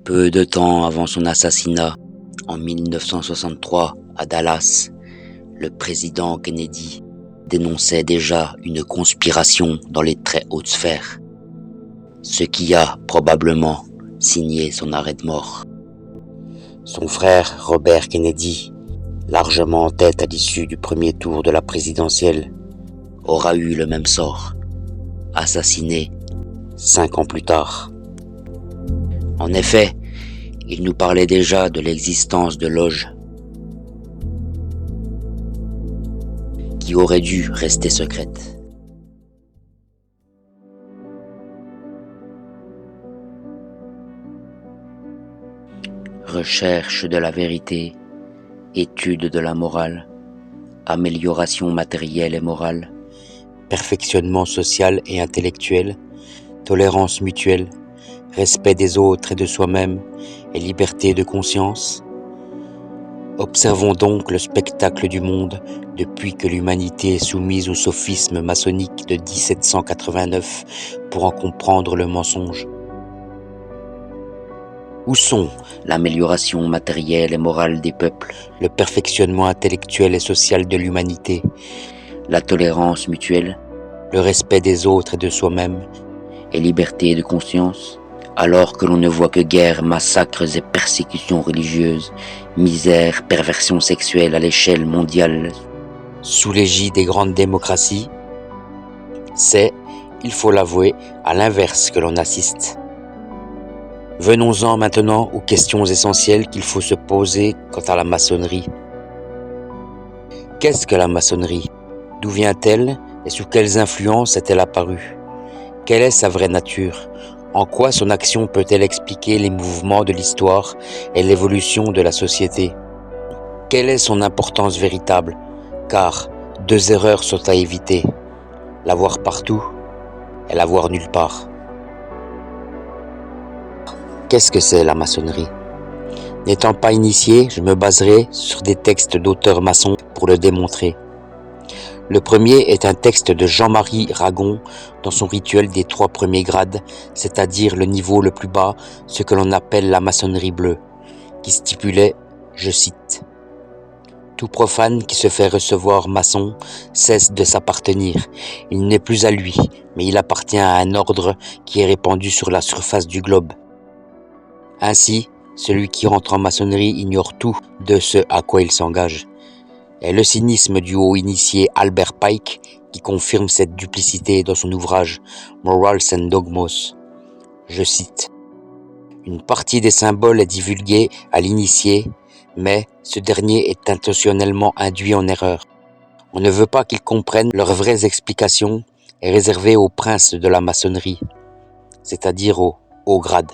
Peu de temps avant son assassinat, en 1963, à Dallas, le président Kennedy dénonçait déjà une conspiration dans les très hautes sphères, ce qui a probablement signé son arrêt de mort. Son frère Robert Kennedy, largement en tête à l'issue du premier tour de la présidentielle, aura eu le même sort, assassiné 5 ans plus tard. En effet, il nous parlait déjà de l'existence de loges qui auraient dû rester secrètes. Recherche de la vérité, étude de la morale, amélioration matérielle et morale, perfectionnement social et intellectuel, tolérance mutuelle, respect des autres et de soi-même et liberté de conscience. Observons donc le spectacle du monde depuis que l'humanité est soumise au sophisme maçonnique de 1789 pour en comprendre le mensonge. Où sont l'amélioration matérielle et morale des peuples, le perfectionnement intellectuel et social de l'humanité, la tolérance mutuelle, le respect des autres et de soi-même, et liberté de conscience, alors que l'on ne voit que guerres, massacres et persécutions religieuses, misère, perversion sexuelle à l'échelle mondiale, sous l'égide des grandes démocraties? C'est, il faut l'avouer, à l'inverse que l'on assiste. Venons-en maintenant aux questions essentielles qu'il faut se poser quant à la maçonnerie. Qu'est-ce que la maçonnerie? D'où vient-elle et sous quelles influences est-elle apparue? Quelle est sa vraie nature? En quoi son action peut-elle expliquer les mouvements de l'histoire et l'évolution de la société? Quelle est son importance véritable? Car 2 erreurs sont à éviter, la voir partout et la voir nulle part. Qu'est-ce que c'est la maçonnerie? N'étant pas initié, je me baserai sur des textes d'auteurs maçons pour le démontrer. Le premier est un texte de Jean-Marie Ragon dans son rituel des 3 premiers grades, c'est-à-dire le niveau le plus bas, ce que l'on appelle la maçonnerie bleue, qui stipulait, je cite, « Tout profane qui se fait recevoir maçon cesse de s'appartenir. Il n'est plus à lui, mais il appartient à un ordre qui est répandu sur la surface du globe. Ainsi, celui qui entre en maçonnerie ignore tout de ce à quoi il s'engage. » Et le cynisme du haut initié Albert Pike qui confirme cette duplicité dans son ouvrage Morals and Dogmos. Je cite, « Une partie des symboles est divulguée à l'initié, mais ce dernier est intentionnellement induit en erreur. On ne veut pas qu'ils comprennent leurs vraies explications et réservées aux princes de la maçonnerie, c'est-à-dire aux hauts grades.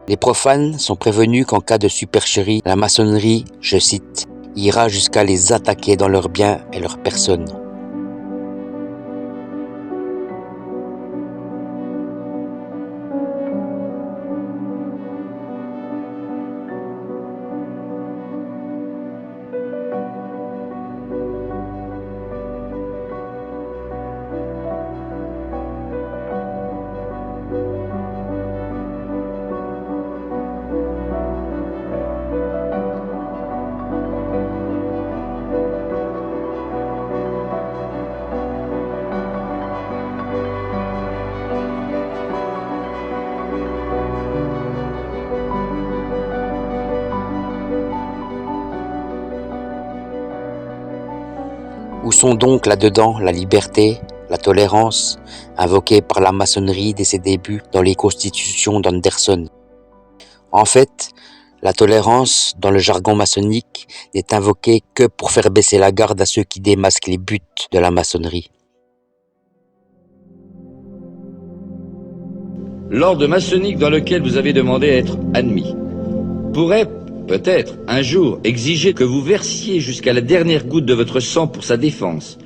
Les profanes sont prévenus qu'en cas de supercherie, la maçonnerie, je cite, ira jusqu'à les attaquer dans leurs biens et leurs personnes. » Où sont donc là-dedans la liberté, la tolérance, invoquée par la maçonnerie dès ses débuts dans les constitutions d'Anderson? En fait, la tolérance, dans le jargon maçonnique, n'est invoquée que pour faire baisser la garde à ceux qui démasquent les buts de la maçonnerie. L'ordre maçonnique dans lequel vous avez demandé à être admis pourrait peut-être un jour exiger que vous versiez jusqu'à la dernière goutte de votre sang pour sa défense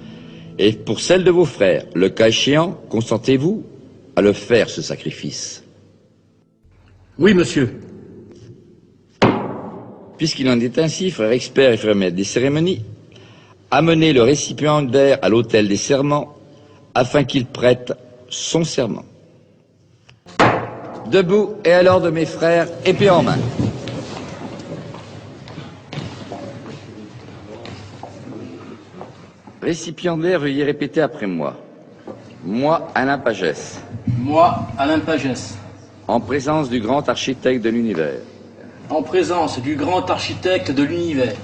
et pour celle de vos frères. Le cas échéant, consentez-vous à le faire, ce sacrifice? Oui, monsieur. Puisqu'il en est ainsi, frères experts et frères maîtres des cérémonies, amenez le récipiendaire à l'autel des serments afin qu'il prête son serment. Debout et à l'ordre de mes frères, épée en main. Récipiendaire, veuillez répéter après moi. Moi, Alain Pagès. Moi, Alain Pagès. En présence du grand architecte de l'univers. En présence du grand architecte de l'univers.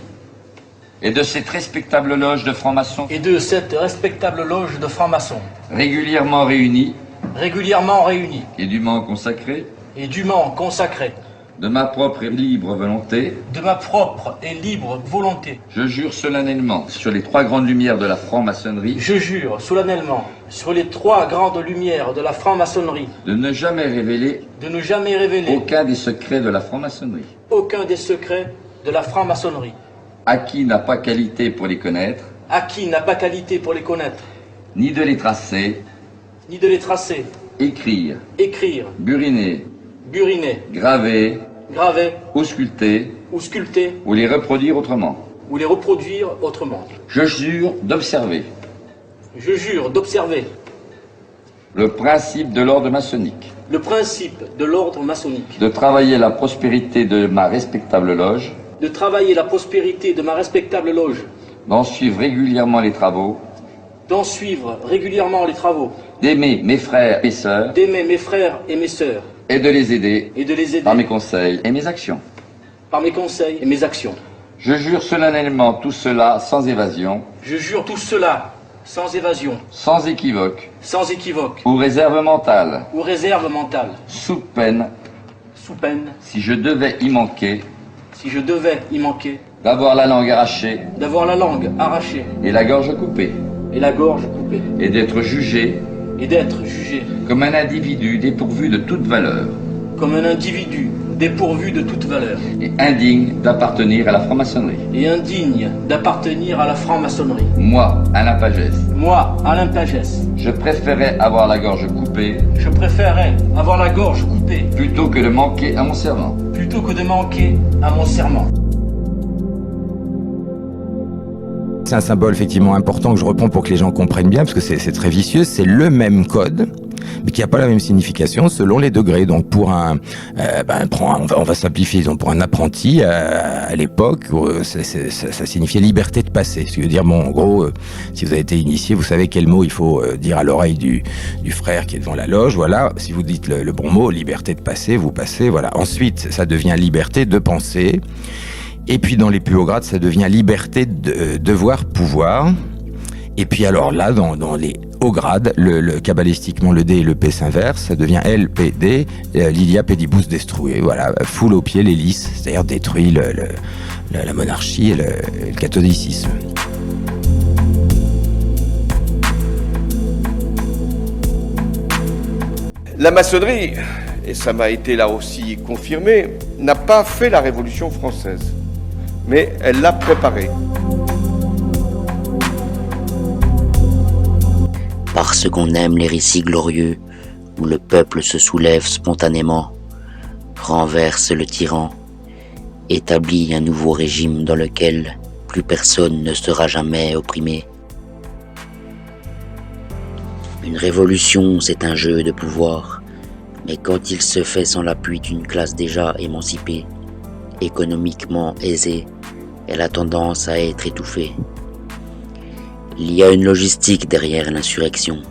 Et de cette respectable loge de francs-maçons. Et de cette respectable loge de francs-maçons. Régulièrement réunis. Régulièrement réunis. Et dûment consacrés. Et dûment consacrés. De ma propre et libre volonté. De ma propre et libre volonté. Je jure solennellement sur les trois grandes lumières de la franc-maçonnerie. Je jure solennellement sur les trois grandes lumières de la franc-maçonnerie. De ne jamais révéler. De ne jamais révéler. Aucun des secrets de la franc-maçonnerie. Aucun des secrets de la franc-maçonnerie. À qui n'a pas qualité pour les connaître. À qui n'a pas qualité pour les connaître. Ni de les tracer. Ni de les tracer. Écrire. Écrire. Buriner. Buriner. Graver. Graver. Ou sculpter. Ou sculpter. Ou les reproduire autrement. Ou les reproduire autrement. Je jure d'observer. Je jure d'observer. Le principe de l'ordre maçonnique. Le principe de l'ordre maçonnique. De travailler la prospérité de ma respectable loge. De travailler la prospérité de ma respectable loge. D'en suivre régulièrement les travaux. D'en suivre régulièrement les travaux. D'aimer mes frères et sœurs. D'aimer mes frères et mes sœurs. Et de les aider. Et de les aider. Par mes conseils et mes actions. Par mes conseils et mes actions. Je jure solennellement tout cela sans évasion. Je jure tout cela sans évasion. Sans équivoque. Sans équivoque. Ou réserve mentale. Ou réserve mentale. Sous peine. Sous peine. Si je devais y manquer. Si je devais y manquer. D'avoir la langue arrachée. D'avoir la langue arrachée. Et la gorge coupée. Et la gorge coupée. Et d'être jugé. Et d'être jugé. Comme un individu dépourvu de toute valeur. Comme un individu dépourvu de toute valeur. Et indigne d'appartenir à la franc-maçonnerie. Et indigne d'appartenir à la franc-maçonnerie. Moi, Alain Pagès. Moi, Alain Pagès. Je préférais avoir la gorge coupée. Je préférais avoir la gorge coupée. Plutôt que de manquer à mon serment. Plutôt que de manquer à mon serment. C'est un symbole effectivement important que je reprends pour que les gens comprennent bien, parce que c'est très vicieux. C'est le même code, mais qui n'a pas la même signification selon les degrés. Donc pour un, on va simplifier, disons, pour un apprenti à l'époque, ça signifiait liberté de passer. Ce qui veut dire, bon, en gros, si vous avez été initié, vous savez quel mot il faut dire à l'oreille du frère qui est devant la loge. Voilà, si vous dites le bon mot, liberté de passer, vous passez. Voilà. Ensuite, ça devient liberté de penser. Et puis dans les plus hauts grades, ça devient liberté de devoir pouvoir. Et puis alors là, dans les hauts grades, cabalistiquement le D et le P s'inversent, ça devient L, P, D, Lilia Pedibus Destrué. Voilà, foule aux pieds l'hélice, c'est-à-dire détruit la monarchie et le catholicisme. La maçonnerie, et ça m'a été là aussi confirmé, n'a pas fait la Révolution française, mais elle l'a préparée. Parce qu'on aime les récits glorieux, où le peuple se soulève spontanément, renverse le tyran, établit un nouveau régime dans lequel plus personne ne sera jamais opprimé. Une révolution, c'est un jeu de pouvoir, mais quand il se fait sans l'appui d'une classe déjà émancipée, économiquement aisée, elle a tendance à être étouffée. Il y a une logistique derrière l'insurrection,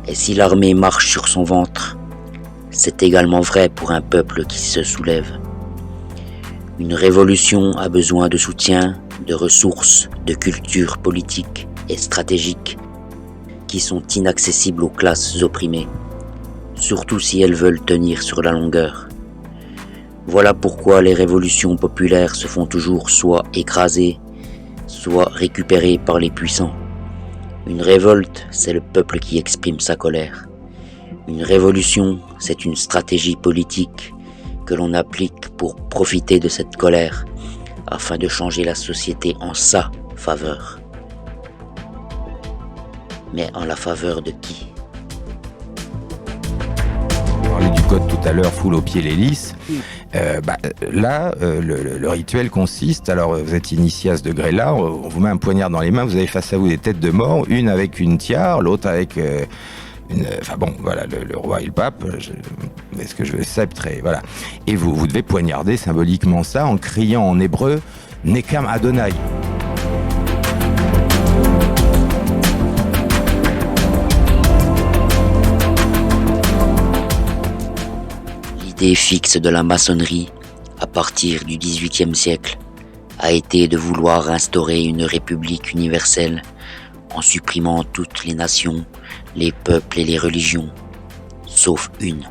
et si l'armée marche sur son ventre, c'est également vrai pour un peuple qui se soulève. Une révolution a besoin de soutien, de ressources, de culture politique et stratégique qui sont inaccessibles aux classes opprimées, surtout si elles veulent tenir sur la longueur. Voilà pourquoi les révolutions populaires se font toujours soit écraser, soit récupérées par les puissants. Une révolte, c'est le peuple qui exprime sa colère. Une révolution, c'est une stratégie politique que l'on applique pour profiter de cette colère afin de changer la société en sa faveur. Mais en la faveur de qui ? On parlait du code tout à l'heure, foule aux pieds l'hélice. Le rituel consiste, alors vous êtes initié à ce degré-là, on vous met un poignard dans les mains, vous avez face à vous des têtes de mort, une avec une tiare, l'autre avec le roi et le pape, Vous voyez ce que je veux, sceptre, et voilà. Et vous devez poignarder symboliquement ça en criant en hébreu « Nekam Adonai ». L'idée fixe de la maçonnerie, à partir du XVIIIe siècle, a été de vouloir instaurer une république universelle en supprimant toutes les nations, les peuples et les religions, sauf une.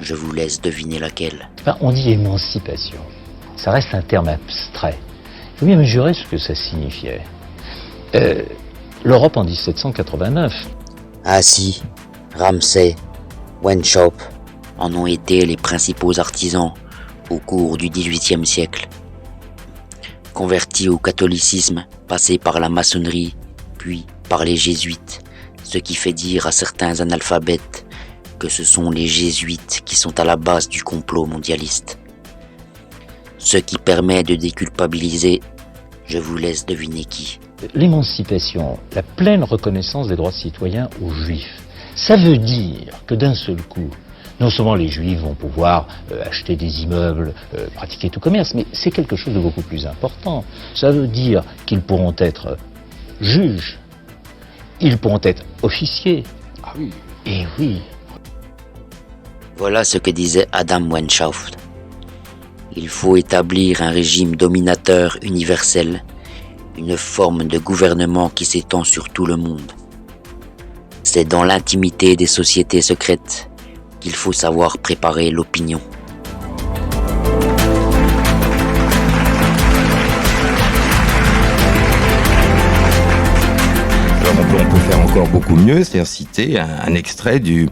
Je vous laisse deviner laquelle. Enfin, on dit émancipation. Ça reste un terme abstrait. Il faut bien mesurer ce que ça signifiait. L'Europe en 1789. Ah si, Ramsay, Weishaupt en ont été les principaux artisans au cours du XVIIIe siècle. Convertis au catholicisme, passés par la maçonnerie, puis par les jésuites, ce qui fait dire à certains analphabètes que ce sont les jésuites qui sont à la base du complot mondialiste. Ce qui permet de déculpabiliser, je vous laisse deviner qui. L'émancipation, la pleine reconnaissance des droits citoyens aux Juifs, ça veut dire que d'un seul coup, non seulement les Juifs vont pouvoir acheter des immeubles, pratiquer tout commerce, mais c'est quelque chose de beaucoup plus important. Ça veut dire qu'ils pourront être juges, ils pourront être officiers. Ah oui. Et oui. Voilà ce que disait Adam Weishaupt. Il faut établir un régime dominateur universel, une forme de gouvernement qui s'étend sur tout le monde. C'est dans l'intimité des sociétés secrètes qu'il faut savoir préparer l'opinion. Alors on peut faire encore beaucoup mieux, c'est-à-dire citer un extrait du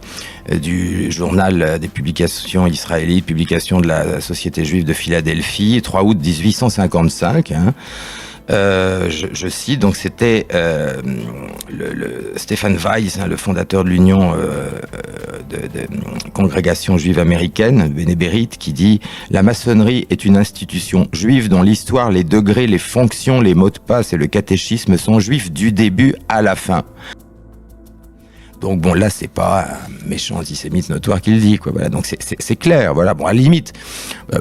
journal des publications israélites, publication de la Société juive de Philadelphie, 3 août 1855. Je cite, donc c'était le Stefan Weiss, le fondateur de l'Union de congrégation juive américaine, bénébérite, qui dit « La maçonnerie est une institution juive dont l'histoire, les degrés, les fonctions, les mots de passe et le catéchisme sont juifs du début à la fin. » Donc bon, là, c'est pas un méchant antisémite notoire qui le dit, quoi. Voilà, donc c'est clair. Voilà, bon, à la limite,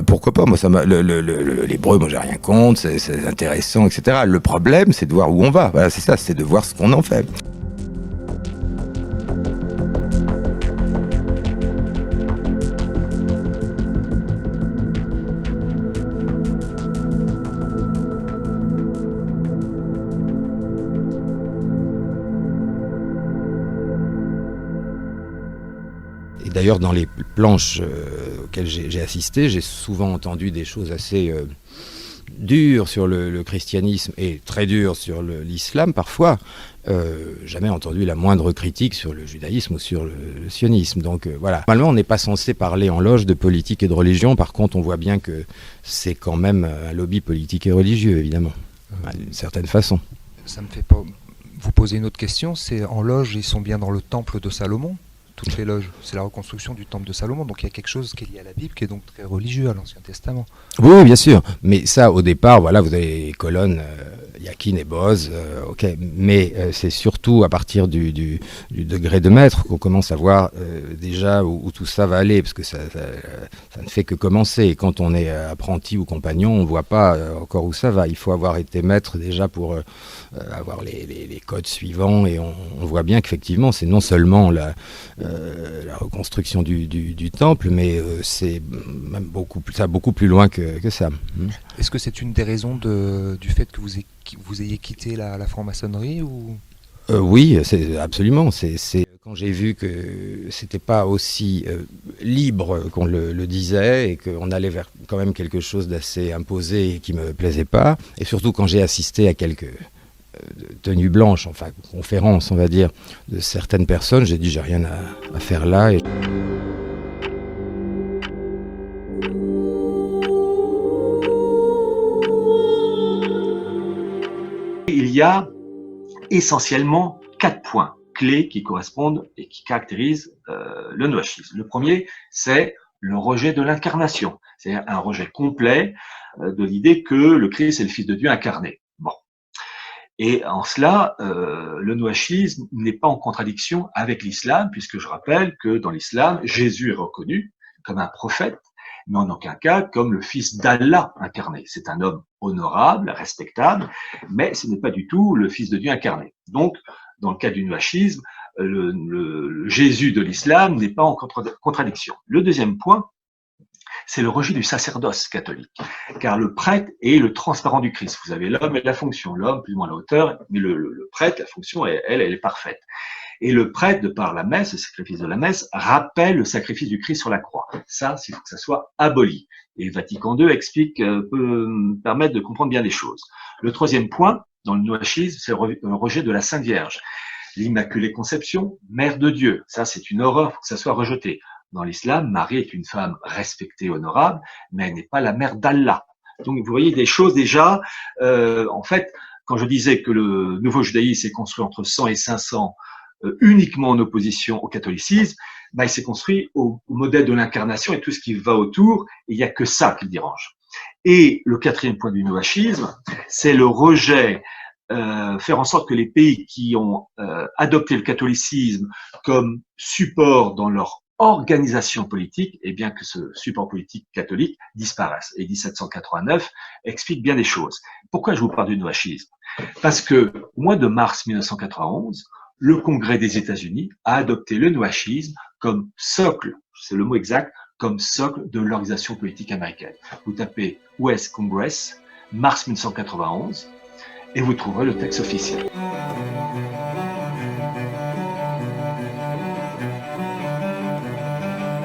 pourquoi pas. Moi, ça m'a l'hébreu, moi, j'ai rien contre, c'est intéressant, etc. Le problème, c'est de voir où on va. Voilà, c'est ça, c'est de voir ce qu'on en fait. Et d'ailleurs, dans les planches auxquelles j'ai assisté, j'ai souvent entendu des choses assez dures sur le christianisme et très dures sur l'islam parfois. Jamais entendu la moindre critique sur le judaïsme ou sur le sionisme. Donc voilà. Normalement, on n'est pas censé parler en loge de politique et de religion. Par contre, on voit bien que c'est quand même un lobby politique et religieux, évidemment, d'une certaine façon. Ça me fait pas vous poser une autre question. C'est en loge, ils sont bien dans le temple de Salomon? Toutes les loges, c'est la reconstruction du temple de Salomon, donc il y a quelque chose qui est lié à la Bible, qui est donc très religieux à l'Ancien Testament. Oui, bien sûr, mais ça, au départ, voilà, vous avez les colonnes Yakin et Boz, ok, mais c'est surtout à partir du degré de maître qu'on commence à voir déjà où tout ça va aller, parce que ça ne fait que commencer, et quand on est apprenti ou compagnon, on ne voit pas encore où ça va, il faut avoir été maître déjà pour avoir les codes suivants, et on voit bien qu'effectivement, c'est non seulement la reconstruction du temple, mais c'est même beaucoup plus loin que ça. Est-ce que c'est une des raisons du fait que vous ayez quitté la franc-maçonnerie ou... Oui, c'est absolument. C'est quand j'ai vu que c'était pas aussi libre qu'on le disait et qu'on allait vers quand même quelque chose d'assez imposé et qui me plaisait pas, et surtout quand j'ai assisté à quelques tenues blanches, enfin conférences, on va dire, de certaines personnes, j'ai dit j'ai rien à faire là. Il y a essentiellement 4 points clés qui correspondent et qui caractérisent le noachisme. Le premier, c'est le rejet de l'incarnation, c'est-à-dire un rejet complet de l'idée que le Christ est le Fils de Dieu incarné. Bon. Et en cela, le noachisme n'est pas en contradiction avec l'islam, puisque je rappelle que dans l'islam, Jésus est reconnu comme un prophète, mais en aucun cas comme le fils d'Allah incarné. C'est un homme honorable, respectable, mais ce n'est pas du tout le fils de Dieu incarné. Donc, dans le cas du noachisme, le Jésus de l'islam n'est pas en contradiction. Le deuxième point, c'est le rejet du sacerdoce catholique, car le prêtre est le transparent du Christ. Vous avez l'homme et la fonction, l'homme plus ou moins la hauteur, mais le prêtre, la fonction, elle est parfaite. Et le prêtre, de par la messe, le sacrifice de la messe, rappelle le sacrifice du Christ sur la croix. Ça, il faut que ça soit aboli. Et Vatican II explique, peut permettre de comprendre bien les choses. Le troisième point, dans le noachisme, c'est le rejet de la Sainte Vierge. L'Immaculée Conception, mère de Dieu. Ça, c'est une horreur, il faut que ça soit rejeté. Dans l'islam, Marie est une femme respectée, honorable, mais elle n'est pas la mère d'Allah. Donc, vous voyez des choses déjà, en fait, quand je disais que le nouveau judaïsme s'est construit entre 100 et 500, uniquement en opposition au catholicisme, il s'est construit au modèle de l'incarnation et tout ce qui va autour, et il n'y a que ça qui le dérange. Et le quatrième point du noachisme, c'est le rejet, faire en sorte que les pays qui ont adopté le catholicisme comme support dans leur organisation politique, et bien que ce support politique catholique disparaisse. Et 1789 explique bien des choses. Pourquoi je vous parle du noachisme? Parce que au mois de mars 1991, le Congrès des États-Unis a adopté le noachisme comme socle, c'est le mot exact, comme socle de l'organisation politique américaine. Vous tapez US Congress, mars 1991, et vous trouverez le texte officiel.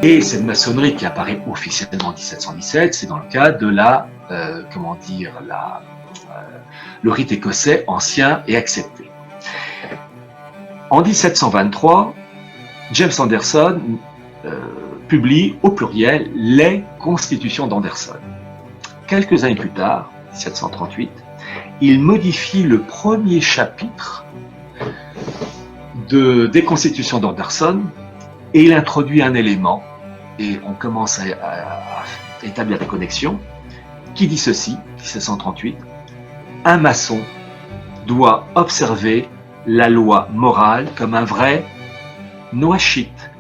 Et cette maçonnerie qui apparaît officiellement en 1717, c'est dans le cadre de le rite écossais ancien et accepté. En 1723, James Anderson publie au pluriel les Constitutions d'Anderson. Quelques années plus tard, 1738, il modifie le premier chapitre des Constitutions d'Anderson et il introduit un élément, et on commence à établir des connexions, qui dit ceci, 1738, un maçon doit observer la loi morale comme un vrai noachite.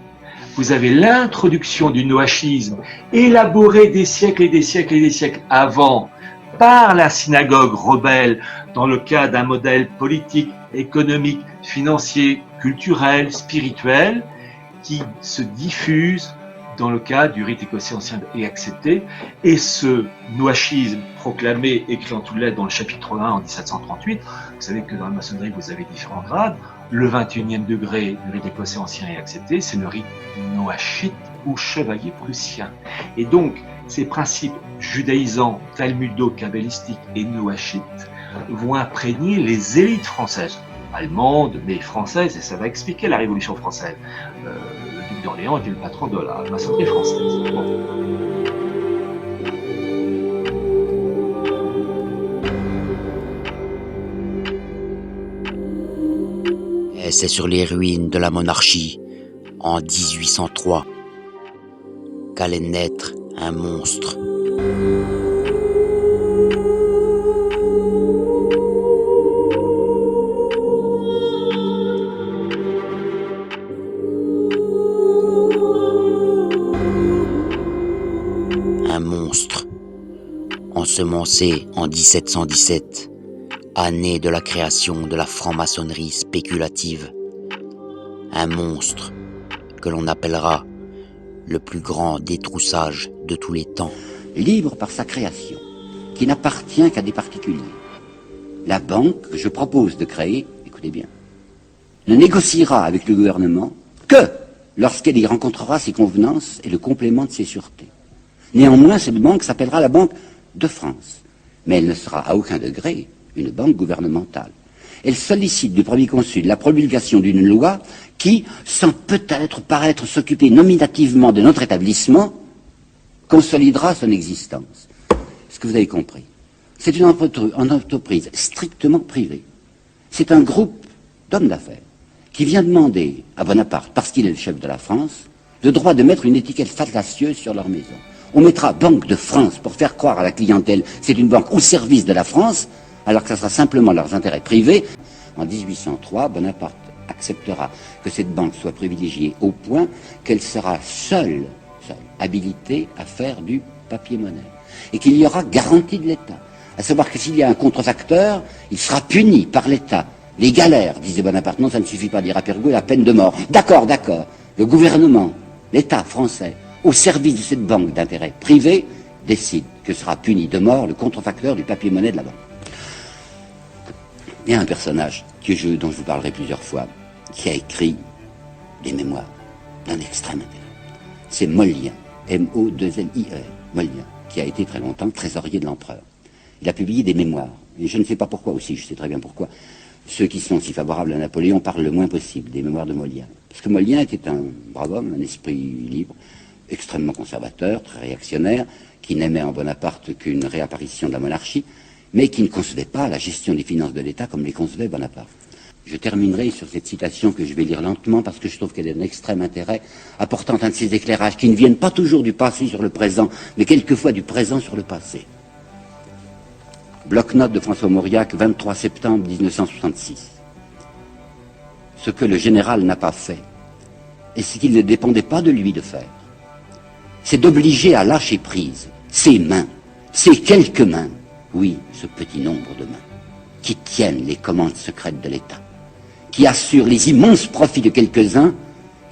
Vous avez l'introduction du noachisme élaboré des siècles et des siècles et des siècles avant par la synagogue rebelle dans le cadre d'un modèle politique, économique, financier, culturel, spirituel qui se diffuse dans le cadre du rite écossais ancien et accepté, et ce noachisme proclamé, écrit en toutes lettres dans le chapitre 1 en 1738, vous savez que dans la maçonnerie vous avez différents grades, le 21e degré du rite écossais ancien et accepté, c'est le rite noachite ou chevalier prussien. Et donc, ces principes judaïsants, talmudo-kabbalistiques et noachites vont imprégner les élites françaises, allemandes, mais françaises, et ça va expliquer la Révolution française. Le duc d'Orléans était le patron de la maçonnerie française. Bon. Et c'est sur les ruines de la monarchie, en 1803, qu'allait naître un monstre. Un monstre, ensemencé en 1717, année de la création de la franc-maçonnerie spéculative. Un monstre que l'on appellera le plus grand détroussage de tous les temps. Libre par sa création, qui n'appartient qu'à des particuliers. La banque que je propose de créer, écoutez bien, ne négociera avec le gouvernement que lorsqu'elle y rencontrera ses convenances et le complément de ses sûretés. Néanmoins, cette banque s'appellera la Banque de France, mais elle ne sera à aucun degré une banque gouvernementale. Elle sollicite du Premier Consul la promulgation d'une loi qui, sans peut-être paraître s'occuper nominativement de notre établissement, consolidera son existence. Est-ce que vous avez compris? C'est une entreprise strictement privée. C'est un groupe d'hommes d'affaires qui vient demander à Bonaparte, parce qu'il est le chef de la France, le droit de mettre une étiquette fallacieuse sur leur maison. On mettra Banque de France pour faire croire à la clientèle c'est une banque au service de la France, alors que ce sera simplement leurs intérêts privés. En 1803, Bonaparte acceptera que cette banque soit privilégiée au point qu'elle sera seule habilitée à faire du papier-monnaie. Et qu'il y aura garantie de l'État. À savoir que s'il y a un contrefacteur, il sera puni par l'État. Les galères, disait Bonaparte. Non, ça ne suffit pas, dira Pergaud, la peine de mort. D'accord. Le gouvernement, l'État français, au service de cette banque d'intérêt privé, décide que sera puni de mort le contrefacteur du papier-monnaie de la banque. Il y a un personnage dont je vous parlerai plusieurs fois, qui a écrit des mémoires d'un extrême intérêt. C'est Mollien, M-O-2-L-I-E, Mollien, qui a été très longtemps trésorier de l'empereur. Il a publié des mémoires, et je ne sais pas pourquoi aussi, je sais très bien pourquoi. Ceux qui sont si favorables à Napoléon parlent le moins possible des mémoires de Mollien. Parce que Mollien était un brave homme, un esprit libre, extrêmement conservateur, très réactionnaire, qui n'aimait en Bonaparte qu'une réapparition de la monarchie, mais qui ne concevait pas la gestion des finances de l'État comme les concevait Bonaparte. Je terminerai sur cette citation que je vais lire lentement parce que je trouve qu'elle est d'un extrême intérêt, apportant un de ces éclairages qui ne viennent pas toujours du passé sur le présent, mais quelquefois du présent sur le passé. Bloc-notes de François Mauriac, 23 septembre 1966. Ce que le général n'a pas fait, et ce qu'il ne dépendait pas de lui de faire, c'est d'obliger à lâcher prise ses mains, ces quelques mains, oui, ce petit nombre de mains, qui tiennent les commandes secrètes de l'État, qui assurent les immenses profits de quelques-uns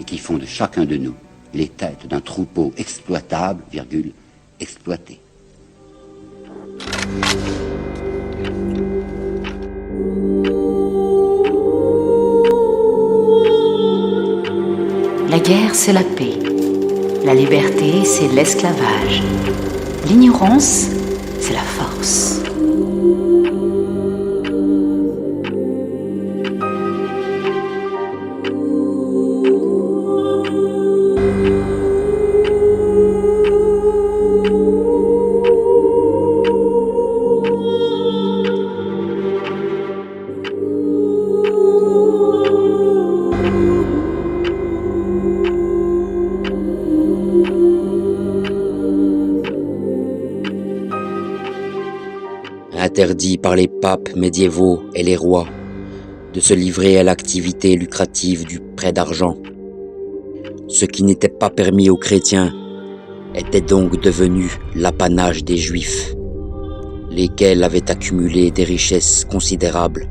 et qui font de chacun de nous les têtes d'un troupeau exploitable, exploité. La guerre, c'est la paix. La liberté, c'est l'esclavage. L'ignorance, c'est la force. Interdit par les papes médiévaux et les rois de se livrer à l'activité lucrative du prêt d'argent. Ce qui n'était pas permis aux chrétiens était donc devenu l'apanage des Juifs, lesquels avaient accumulé des richesses considérables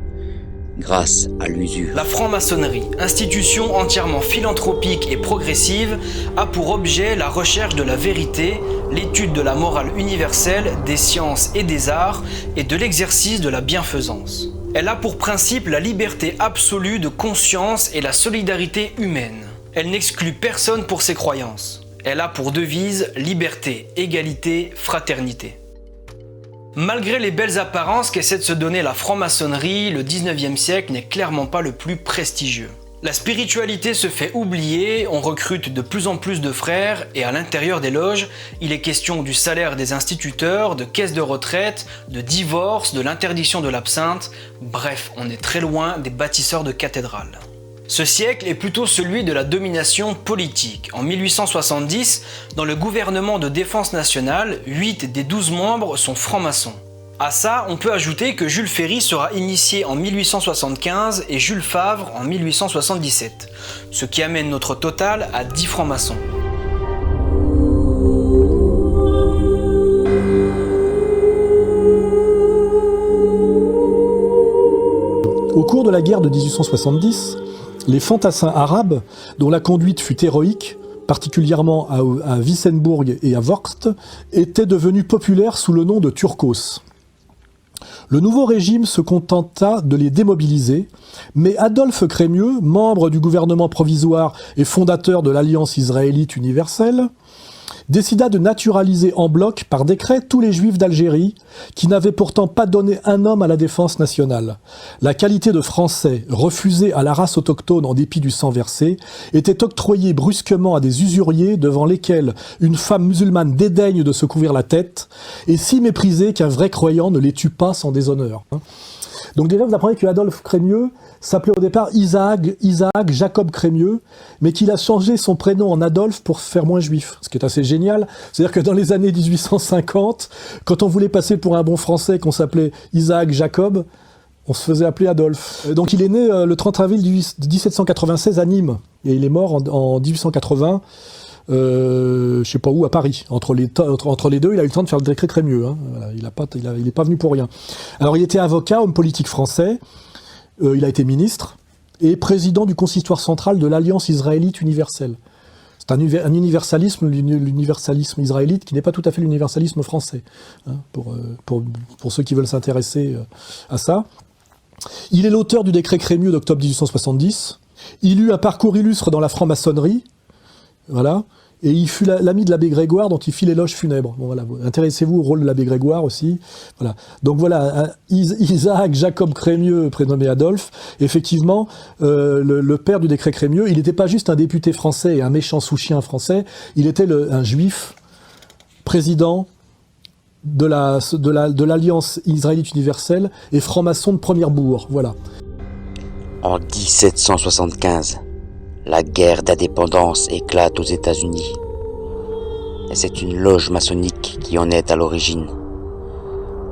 grâce à l'usure. La franc-maçonnerie, institution entièrement philanthropique et progressive, a pour objet la recherche de la vérité, l'étude de la morale universelle, des sciences et des arts, et de l'exercice de la bienfaisance. Elle a pour principe la liberté absolue de conscience et la solidarité humaine. Elle n'exclut personne pour ses croyances. Elle a pour devise liberté, égalité, fraternité. Malgré les belles apparences qu'essaie de se donner la franc-maçonnerie, le 19e siècle n'est clairement pas le plus prestigieux. La spiritualité se fait oublier, on recrute de plus en plus de frères et à l'intérieur des loges, il est question du salaire des instituteurs, de caisses de retraite, de divorce, de l'interdiction de l'absinthe, bref, on est très loin des bâtisseurs de cathédrales. Ce siècle est plutôt celui de la domination politique. En 1870, dans le gouvernement de défense nationale, 8 des 12 membres sont francs-maçons. À ça, on peut ajouter que Jules Ferry sera initié en 1875 et Jules Favre en 1877, ce qui amène notre total à 10 francs-maçons. Au cours de la guerre de 1870, les fantassins arabes, dont la conduite fut héroïque, particulièrement à Wissembourg et à Vorst, étaient devenus populaires sous le nom de Turcos. Le nouveau régime se contenta de les démobiliser, mais Adolphe Crémieux, membre du gouvernement provisoire et fondateur de l'Alliance israélite universelle, décida de naturaliser en bloc par décret tous les juifs d'Algérie qui n'avaient pourtant pas donné un homme à la défense nationale. La qualité de français refusée à la race autochtone en dépit du sang versé était octroyée brusquement à des usuriers devant lesquels une femme musulmane dédaigne de se couvrir la tête et si méprisée qu'un vrai croyant ne les tue pas sans déshonneur. Donc déjà, vous apprenez que Adolphe Crémieux s'appelait au départ Isaac Jacob Crémieux, mais qu'il a changé son prénom en Adolphe pour faire moins juif, ce qui est assez génial. C'est-à-dire que dans les années 1850, quand on voulait passer pour un bon français, qu'on s'appelait Isaac Jacob, on se faisait appeler Adolphe. Donc il est né le 30 avril 1796 à Nîmes, et il est mort en 1880, je sais pas où, à Paris. Entre les deux, il a eu le temps de faire le décret Crémieux. Hein. Voilà, il est pas venu pour rien. Alors il était avocat, homme politique français, il a été ministre, et président du consistoire central de l'Alliance israélite universelle. C'est un universalisme, l'universalisme israélite, qui n'est pas tout à fait l'universalisme français, hein, pour ceux qui veulent s'intéresser à ça. Il est l'auteur du décret Crémieux d'octobre 1870. Il eut un parcours illustre dans la franc-maçonnerie, voilà, et il fut l'ami de l'abbé Grégoire, dont il fit l'éloge funèbre. Bon, voilà, intéressez-vous au rôle de l'abbé Grégoire aussi. Voilà. Donc voilà, Isaac Jacob Crémieux, prénommé Adolphe, effectivement, le père du décret Crémieux, il n'était pas juste un député français et un méchant sous-chien français, il était un juif, président de l'Alliance israélite universelle et franc-maçon de première bourg. Voilà. En 1775, la guerre d'indépendance éclate aux États-Unis. Et c'est une loge maçonnique qui en est à l'origine.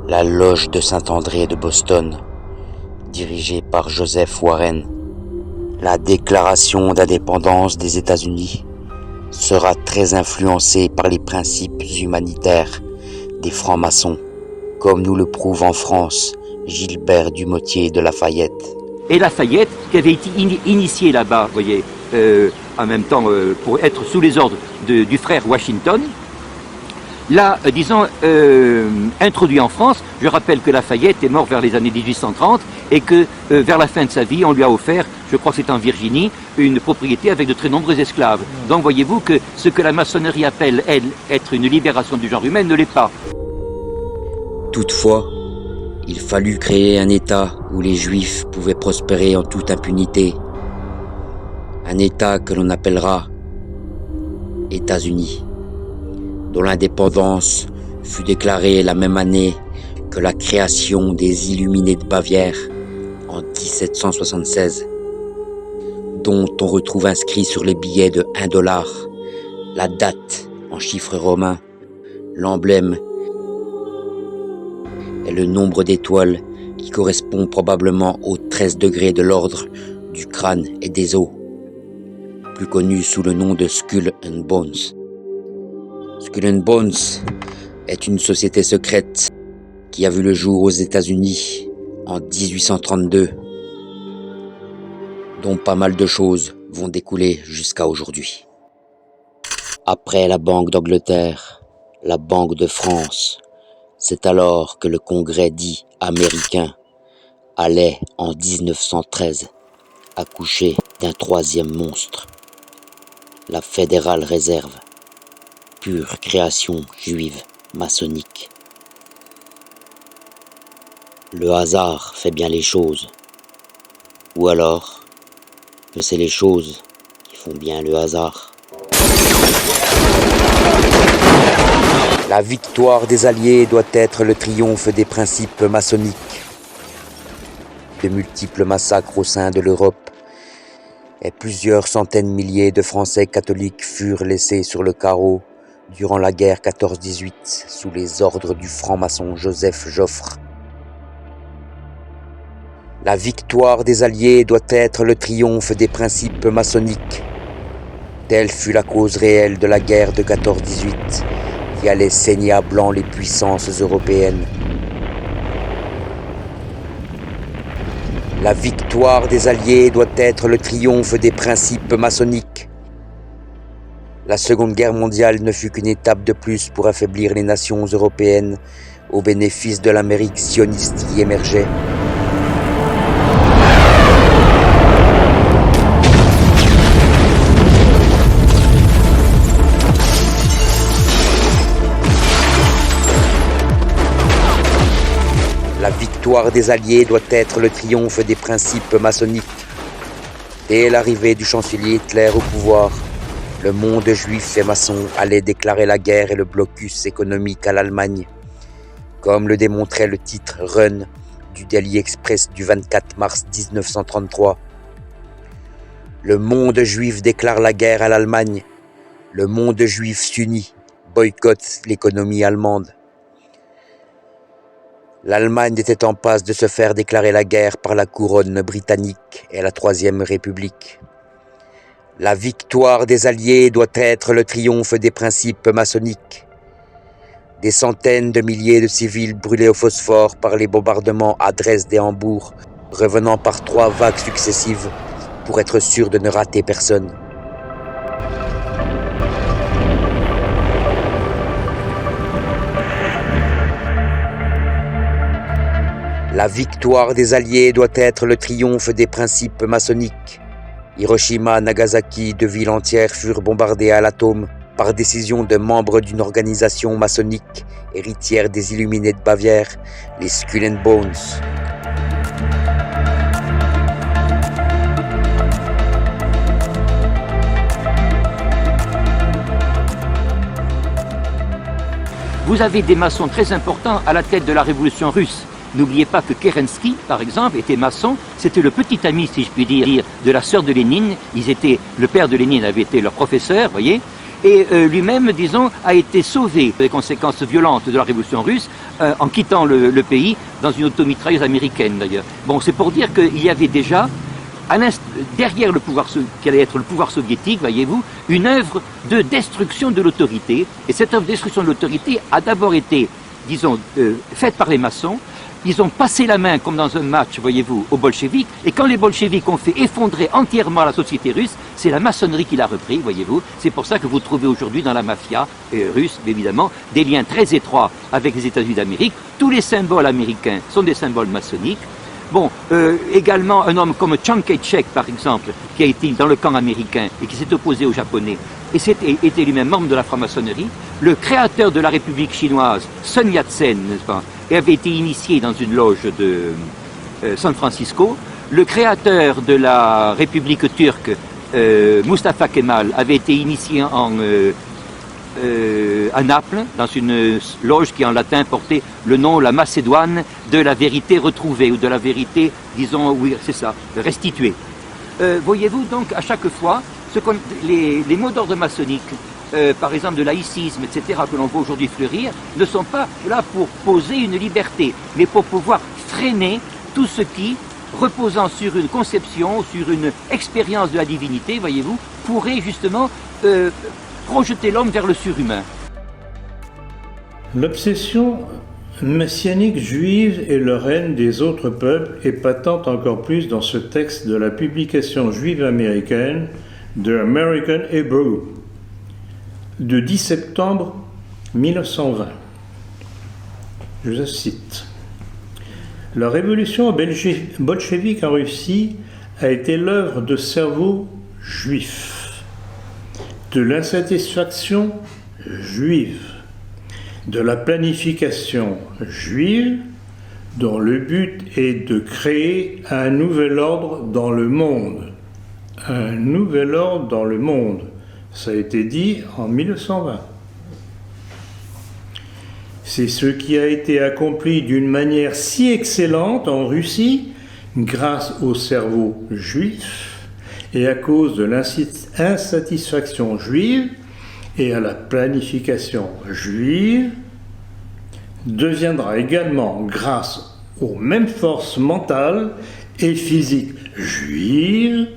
La loge de Saint-André de Boston, dirigée par Joseph Warren. La déclaration d'indépendance des États-Unis sera très influencée par les principes humanitaires des francs-maçons, comme nous le prouve en France Gilbert Dumotier de Lafayette. Et Lafayette, qui avait été initié là-bas, vous voyez, en même temps pour être sous les ordres du frère Washington, l'a, disons, introduit en France. Je rappelle que Lafayette est mort vers les années 1830 et que vers la fin de sa vie, on lui a offert, je crois que c'est en Virginie, une propriété avec de très nombreux esclaves. Donc voyez-vous que ce que la maçonnerie appelle, elle, être une libération du genre humain, ne l'est pas. Toutefois, il fallut créer un État où les Juifs pouvaient prospérer en toute impunité. Un État que l'on appellera États-Unis, dont l'indépendance fut déclarée la même année que la création des Illuminés de Bavière en 1776, dont on retrouve inscrit sur les billets de $1 la date en chiffres romains, l'emblème et le nombre d'étoiles qui correspond probablement aux 13 degrés de l'ordre du crâne et des os, plus connu sous le nom de Skull and Bones. Skull and Bones est une société secrète qui a vu le jour aux États-Unis en 1832, dont pas mal de choses vont découler jusqu'à aujourd'hui. Après la Banque d'Angleterre, la Banque de France, c'est alors que le Congrès dit américain allait en 1913 accoucher d'un troisième monstre, la Fédérale Réserve, pure création juive maçonnique. Le hasard fait bien les choses, ou alors que c'est les choses qui font bien le hasard. La victoire des Alliés doit être le triomphe des principes maçonniques. De multiples massacres au sein de l'Europe et plusieurs centaines de milliers de Français catholiques furent laissés sur le carreau durant la guerre 14-18 sous les ordres du franc-maçon Joseph Joffre. La victoire des Alliés doit être le triomphe des principes maçonniques. Telle fut la cause réelle de la guerre de 14-18 qui allait saigner à blanc les puissances européennes. La victoire des Alliés doit être le triomphe des principes maçonniques. La Seconde Guerre mondiale ne fut qu'une étape de plus pour affaiblir les nations européennes au bénéfice de l'Amérique sioniste qui émergeait. La victoire des Alliés doit être le triomphe des principes maçonniques. Dès l'arrivée du chancelier Hitler au pouvoir, le monde juif et maçon allait déclarer la guerre et le blocus économique à l'Allemagne, comme le démontrait le titre Run du Daily Express du 24 mars 1933. Le monde juif déclare la guerre à l'Allemagne. Le monde juif s'unit, boycotte l'économie allemande. L'Allemagne était en passe de se faire déclarer la guerre par la couronne britannique et la Troisième République. La victoire des Alliés doit être le triomphe des principes maçonniques. Des centaines de milliers de civils brûlés au phosphore par les bombardements à Dresde et Hambourg, revenant par 3 vagues successives pour être sûr de ne rater personne. La victoire des Alliés doit être le triomphe des principes maçonniques. Hiroshima, Nagasaki, 2 villes entières furent bombardées à l'atome par décision de membres d'une organisation maçonnique héritière des Illuminés de Bavière, les Skull and Bones. Vous avez des maçons très importants à la tête de la révolution russe. N'oubliez pas que Kerensky, par exemple, était maçon. C'était le petit ami, si je puis dire, de la sœur de Lénine. Le père de Lénine avait été leur professeur, voyez. Et lui-même, disons, a été sauvé des conséquences violentes de la révolution russe en quittant le pays dans une automitrailleuse américaine, d'ailleurs. Bon, c'est pour dire qu'il y avait déjà, derrière le pouvoir, qui allait être le pouvoir soviétique, voyez-vous, une œuvre de destruction de l'autorité. Et cette œuvre de destruction de l'autorité a d'abord été, disons, faite par les maçons. Ils ont passé la main, comme dans un match, voyez-vous, aux bolcheviks, et quand les bolcheviks ont fait effondrer entièrement la société russe, c'est la maçonnerie qui l'a repris, voyez-vous. C'est pour ça que vous trouvez aujourd'hui dans la mafia russe, évidemment, des liens très étroits avec les États-Unis d'Amérique. Tous les symboles américains sont des symboles maçonniques. Bon, également un homme comme Chiang Kai-shek, par exemple, qui a été dans le camp américain et qui s'est opposé aux Japonais, et était lui-même membre de la franc-maçonnerie. Le créateur de la République chinoise, Sun Yat-sen, n'est-ce pas, avait été initié dans une loge de San Francisco. Le créateur de la République turque, Mustafa Kemal, avait été initié à Naples, dans une loge qui en latin portait le nom, la Macédoine, de la vérité retrouvée, ou de la vérité, disons, oui, c'est ça, restituée. Voyez-vous donc, à chaque fois, les mots d'ordre maçonniques, par exemple de laïcisme, etc., que l'on voit aujourd'hui fleurir, ne sont pas là pour poser une liberté, mais pour pouvoir freiner tout ce qui, reposant sur une conception, sur une expérience de la divinité, voyez-vous, pourrait justement projeter l'homme vers le surhumain. L'obsession messianique juive et le règne des autres peuples est patente encore plus dans ce texte de la publication juive américaine The American Hebrew de 10 septembre 1920. Je cite. La révolution bolchevique en Russie a été l'œuvre de cerveaux juifs, de l'insatisfaction juive, de la planification juive, dont le but est de créer un nouvel ordre dans le monde. Un nouvel ordre dans le monde. Ça a été dit en 1920. C'est ce qui a été accompli d'une manière si excellente en Russie, grâce au cerveau juif et à cause de l'insatisfaction juive et à la planification juive, deviendra également, grâce aux mêmes forces mentales et physiques juives,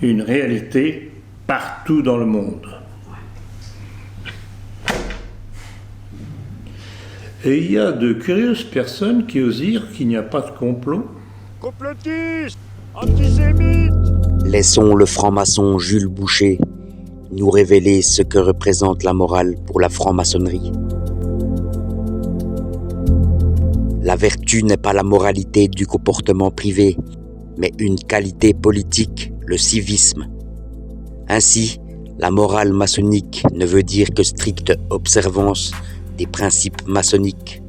une réalité partout dans le monde. Et il y a de curieuses personnes qui osent dire qu'il n'y a pas de complot. Complotistes, antisémites. Laissons le franc-maçon Jules Boucher nous révéler ce que représente la morale pour la franc-maçonnerie. La vertu n'est pas la moralité du comportement privé, mais une qualité politique, le civisme. Ainsi, la morale maçonnique ne veut dire que stricte observance des principes maçonniques.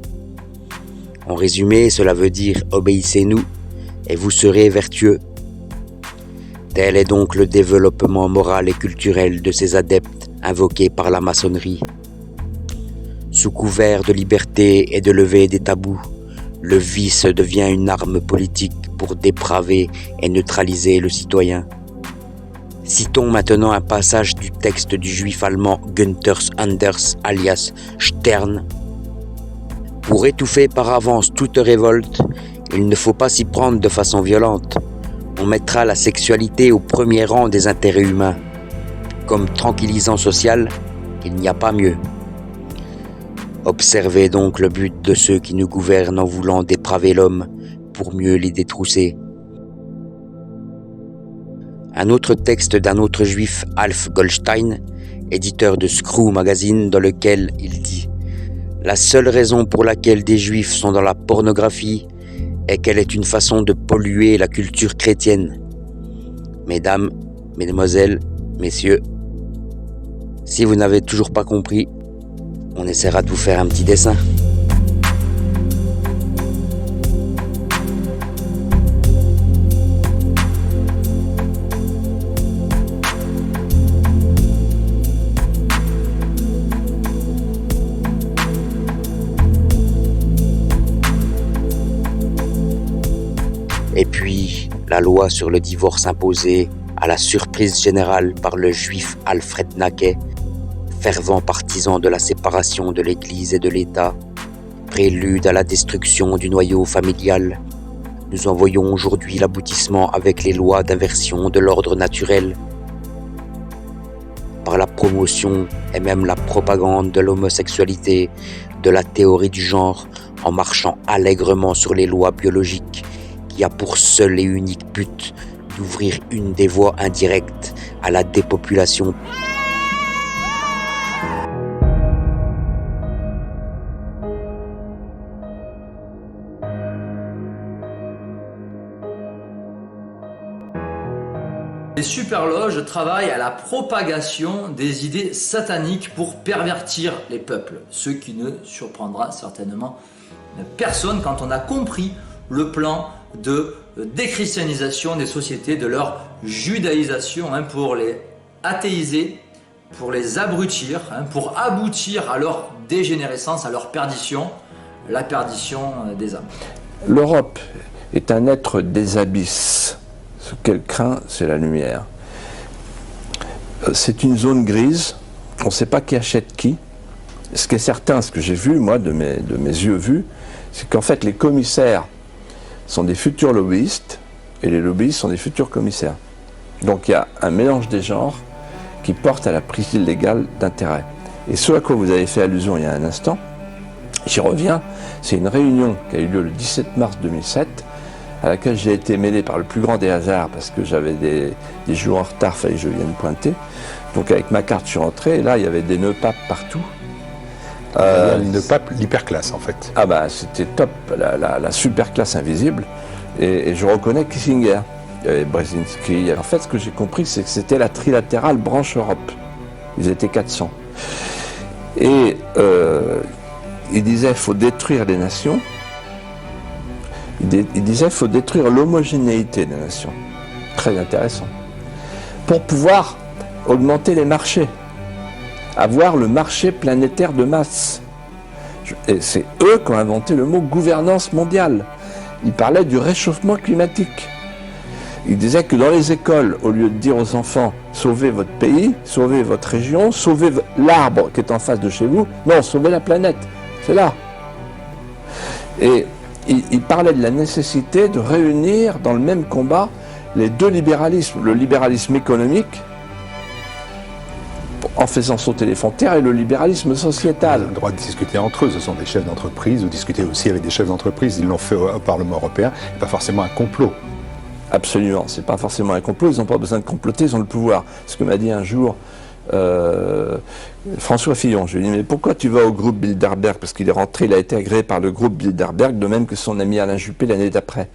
En résumé, cela veut dire obéissez-nous et vous serez vertueux. Tel est donc le développement moral et culturel de ces adeptes invoqués par la maçonnerie. Sous couvert de liberté et de levée des tabous, le vice devient une arme politique pour dépraver et neutraliser le citoyen. Citons maintenant un passage du texte du juif allemand Günther Anders alias Stern. Pour étouffer par avance toute révolte, il ne faut pas s'y prendre de façon violente. On mettra la sexualité au premier rang des intérêts humains. Comme tranquillisant social, il n'y a pas mieux. Observez donc le but de ceux qui nous gouvernent en voulant dépraver l'homme pour mieux les détrousser. Un autre texte d'un autre juif, Alf Goldstein, éditeur de Screw Magazine, dans lequel il dit « La seule raison pour laquelle des juifs sont dans la pornographie est qu'elle est une façon de polluer la culture chrétienne. Mesdames, mesdemoiselles, messieurs, si vous n'avez toujours pas compris, on essaiera de vous faire un petit dessin. » Et puis, la loi sur le divorce imposée à la surprise générale par le juif Alfred Naquet, fervent partisan de la séparation de l'Église et de l'État, prélude à la destruction du noyau familial. Nous en voyons aujourd'hui l'aboutissement avec les lois d'inversion de l'ordre naturel, par la promotion et même la propagande de l'homosexualité, de la théorie du genre, en marchant allègrement sur les lois biologiques, qui a pour seul et unique but d'ouvrir une des voies indirectes à la dépopulation. Les superloges travaillent à la propagation des idées sataniques pour pervertir les peuples, ce qui ne surprendra certainement personne quand on a compris le plan de déchristianisation des sociétés, de leur judaïsation pour les athéiser, pour les abrutir, pour aboutir à leur dégénérescence, à leur perdition, la perdition des âmes. L'Europe est un être des abysses. Ce qu'elle craint, c'est la lumière. C'est une zone grise, on ne sait pas qui achète qui. Ce qui est certain, ce que j'ai vu, moi, de mes yeux vus, c'est qu'en fait, les commissaires sont des futurs lobbyistes, et les lobbyistes sont des futurs commissaires. Donc il y a un mélange des genres qui porte à la prise illégale d'intérêt. Et ce à quoi vous avez fait allusion il y a un instant, j'y reviens, c'est une réunion qui a eu lieu le 17 mars 2007, à laquelle j'ai été mêlé par le plus grand des hasards, parce que j'avais des jours en retard, fallait que je vienne pointer. Donc avec ma carte, je suis rentré, et là, il y avait des nœuds papes partout. Une nœud pape, l'hyperclasse, en fait. Ah bah, c'était top, la super classe invisible. Et je reconnais Kissinger, Brzezinski. En fait, ce que j'ai compris, c'est que c'était la trilatérale branche Europe. Ils étaient 400. Et il disait qu'il faut détruire les nations. Il disait qu'il faut détruire l'homogénéité des nations. Très intéressant. Pour pouvoir augmenter les marchés. Avoir le marché planétaire de masse. Et c'est eux qui ont inventé le mot gouvernance mondiale. Ils parlaient du réchauffement climatique. Ils disaient que dans les écoles, au lieu de dire aux enfants « sauvez votre pays, sauvez votre région, sauvez l'arbre qui est en face de chez vous », non, sauvez la planète, c'est là. Et ils parlaient de la nécessité de réunir dans le même combat les deux libéralismes, le libéralisme économique, en faisant sauter les frontières, et le libéralisme sociétal. Ils ont le droit de discuter entre eux, ce sont des chefs d'entreprise, ou discuter aussi avec des chefs d'entreprise, ils l'ont fait au Parlement européen, pas forcément un complot. Absolument, c'est pas forcément un complot, ils n'ont pas besoin de comploter, ils ont le pouvoir. Ce que m'a dit un jour François Fillon, je lui ai dit, mais pourquoi tu vas au groupe Bilderberg? Parce qu'il est rentré, il a été agréé par le groupe Bilderberg, de même que son ami Alain Juppé l'année d'après.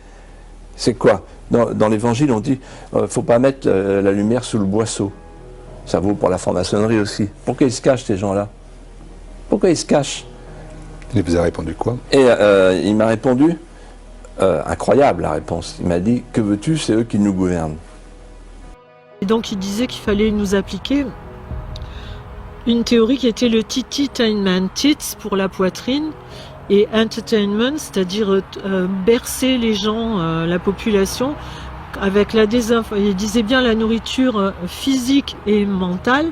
C'est quoi? Dans l'évangile, on dit, faut pas mettre la lumière sous le boisseau. Ça vaut pour la franc-maçonnerie aussi. Pourquoi ils se cachent, ces gens-là? Pourquoi ils se cachent? Il vous a répondu quoi? Et il m'a répondu, incroyable la réponse, il m'a dit, que veux-tu, c'est eux qui nous gouvernent. Et donc il disait qu'il fallait nous appliquer une théorie qui était le tititainment, tits pour la poitrine, et entertainment, c'est-à-dire bercer les gens, la population, avec la il disait bien la nourriture physique et mentale,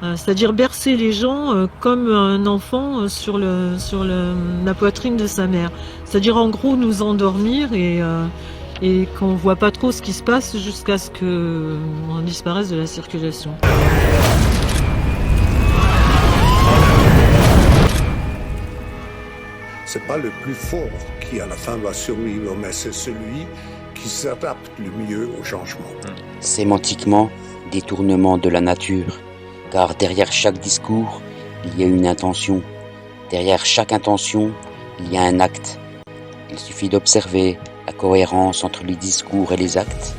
c'est-à-dire bercer les gens comme un enfant sur la poitrine de sa mère. C'est-à-dire en gros nous endormir et qu'on voit pas trop ce qui se passe jusqu'à ce qu'on disparaisse de la circulation. C'est pas le plus fort qui à la fin va survivre, mais c'est celui qui s'adapte le mieux au changement. Sémantiquement, détournement de la nature, car derrière chaque discours, il y a une intention. Derrière chaque intention, il y a un acte. Il suffit d'observer la cohérence entre les discours et les actes.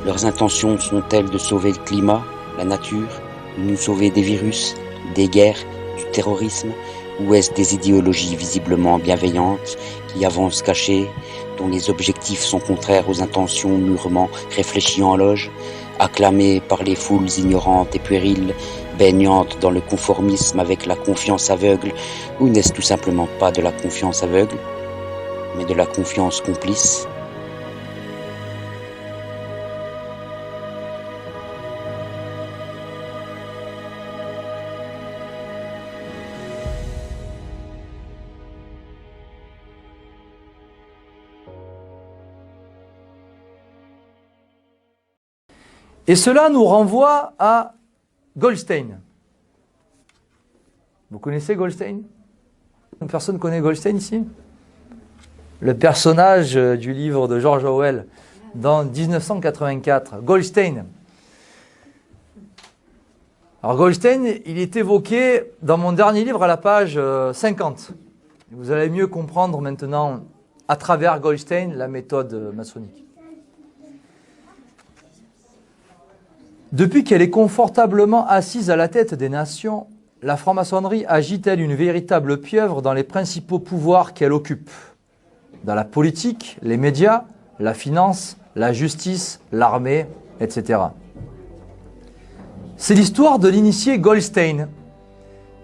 Leurs intentions sont-elles de sauver le climat, la nature, de nous sauver des virus, des guerres, du terrorisme, ou est-ce des idéologies visiblement bienveillantes qui avancent cachées, dont les objectifs sont contraires aux intentions mûrement réfléchies en loge, acclamées par les foules ignorantes et puériles, baignantes dans le conformisme avec la confiance aveugle, ou n'est-ce tout simplement pas de la confiance aveugle, mais de la confiance complice? Et cela nous renvoie à Goldstein. Vous connaissez Goldstein? Personne connaît Goldstein ici? Le personnage du livre de George Orwell dans 1984, Goldstein. Alors Goldstein, il est évoqué dans mon dernier livre à la page 50. Vous allez mieux comprendre maintenant, à travers Goldstein, la méthode maçonnique. Depuis qu'elle est confortablement assise à la tête des nations, la franc-maçonnerie agit-elle une véritable pieuvre dans les principaux pouvoirs qu'elle occupe? Dans la politique, les médias, la finance, la justice, l'armée, etc. C'est l'histoire de l'initié Goldstein,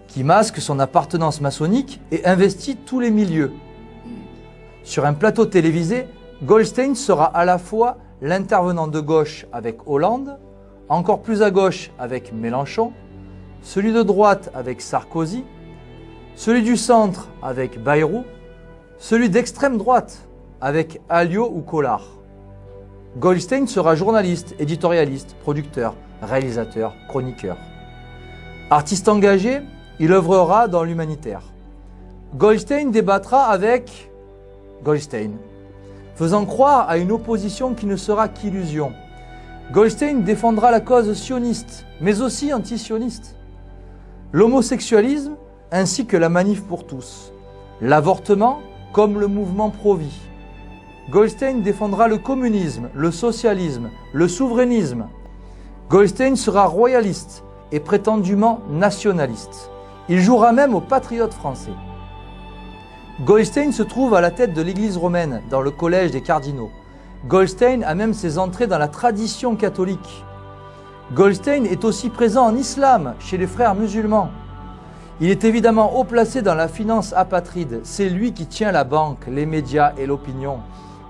qui masque son appartenance maçonnique et investit tous les milieux. Sur un plateau télévisé, Goldstein sera à la fois l'intervenant de gauche avec Hollande, encore plus à gauche avec Mélenchon, celui de droite avec Sarkozy, celui du centre avec Bayrou, celui d'extrême droite avec Alliot ou Collard. Goldstein sera journaliste, éditorialiste, producteur, réalisateur, chroniqueur. Artiste engagé, il œuvrera dans l'humanitaire. Goldstein débattra avec Goldstein, faisant croire à une opposition qui ne sera qu'illusion. Goldstein défendra la cause sioniste, mais aussi anti-sioniste. L'homosexualisme ainsi que la manif pour tous. L'avortement comme le mouvement pro-vie. Goldstein défendra le communisme, le socialisme, le souverainisme. Goldstein sera royaliste et prétendument nationaliste. Il jouera même aux patriotes français. Goldstein se trouve à la tête de l'église romaine, dans le collège des cardinaux. Goldstein a même ses entrées dans la tradition catholique. Goldstein est aussi présent en islam, chez les frères musulmans. Il est évidemment haut placé dans la finance apatride. C'est lui qui tient la banque, les médias et l'opinion.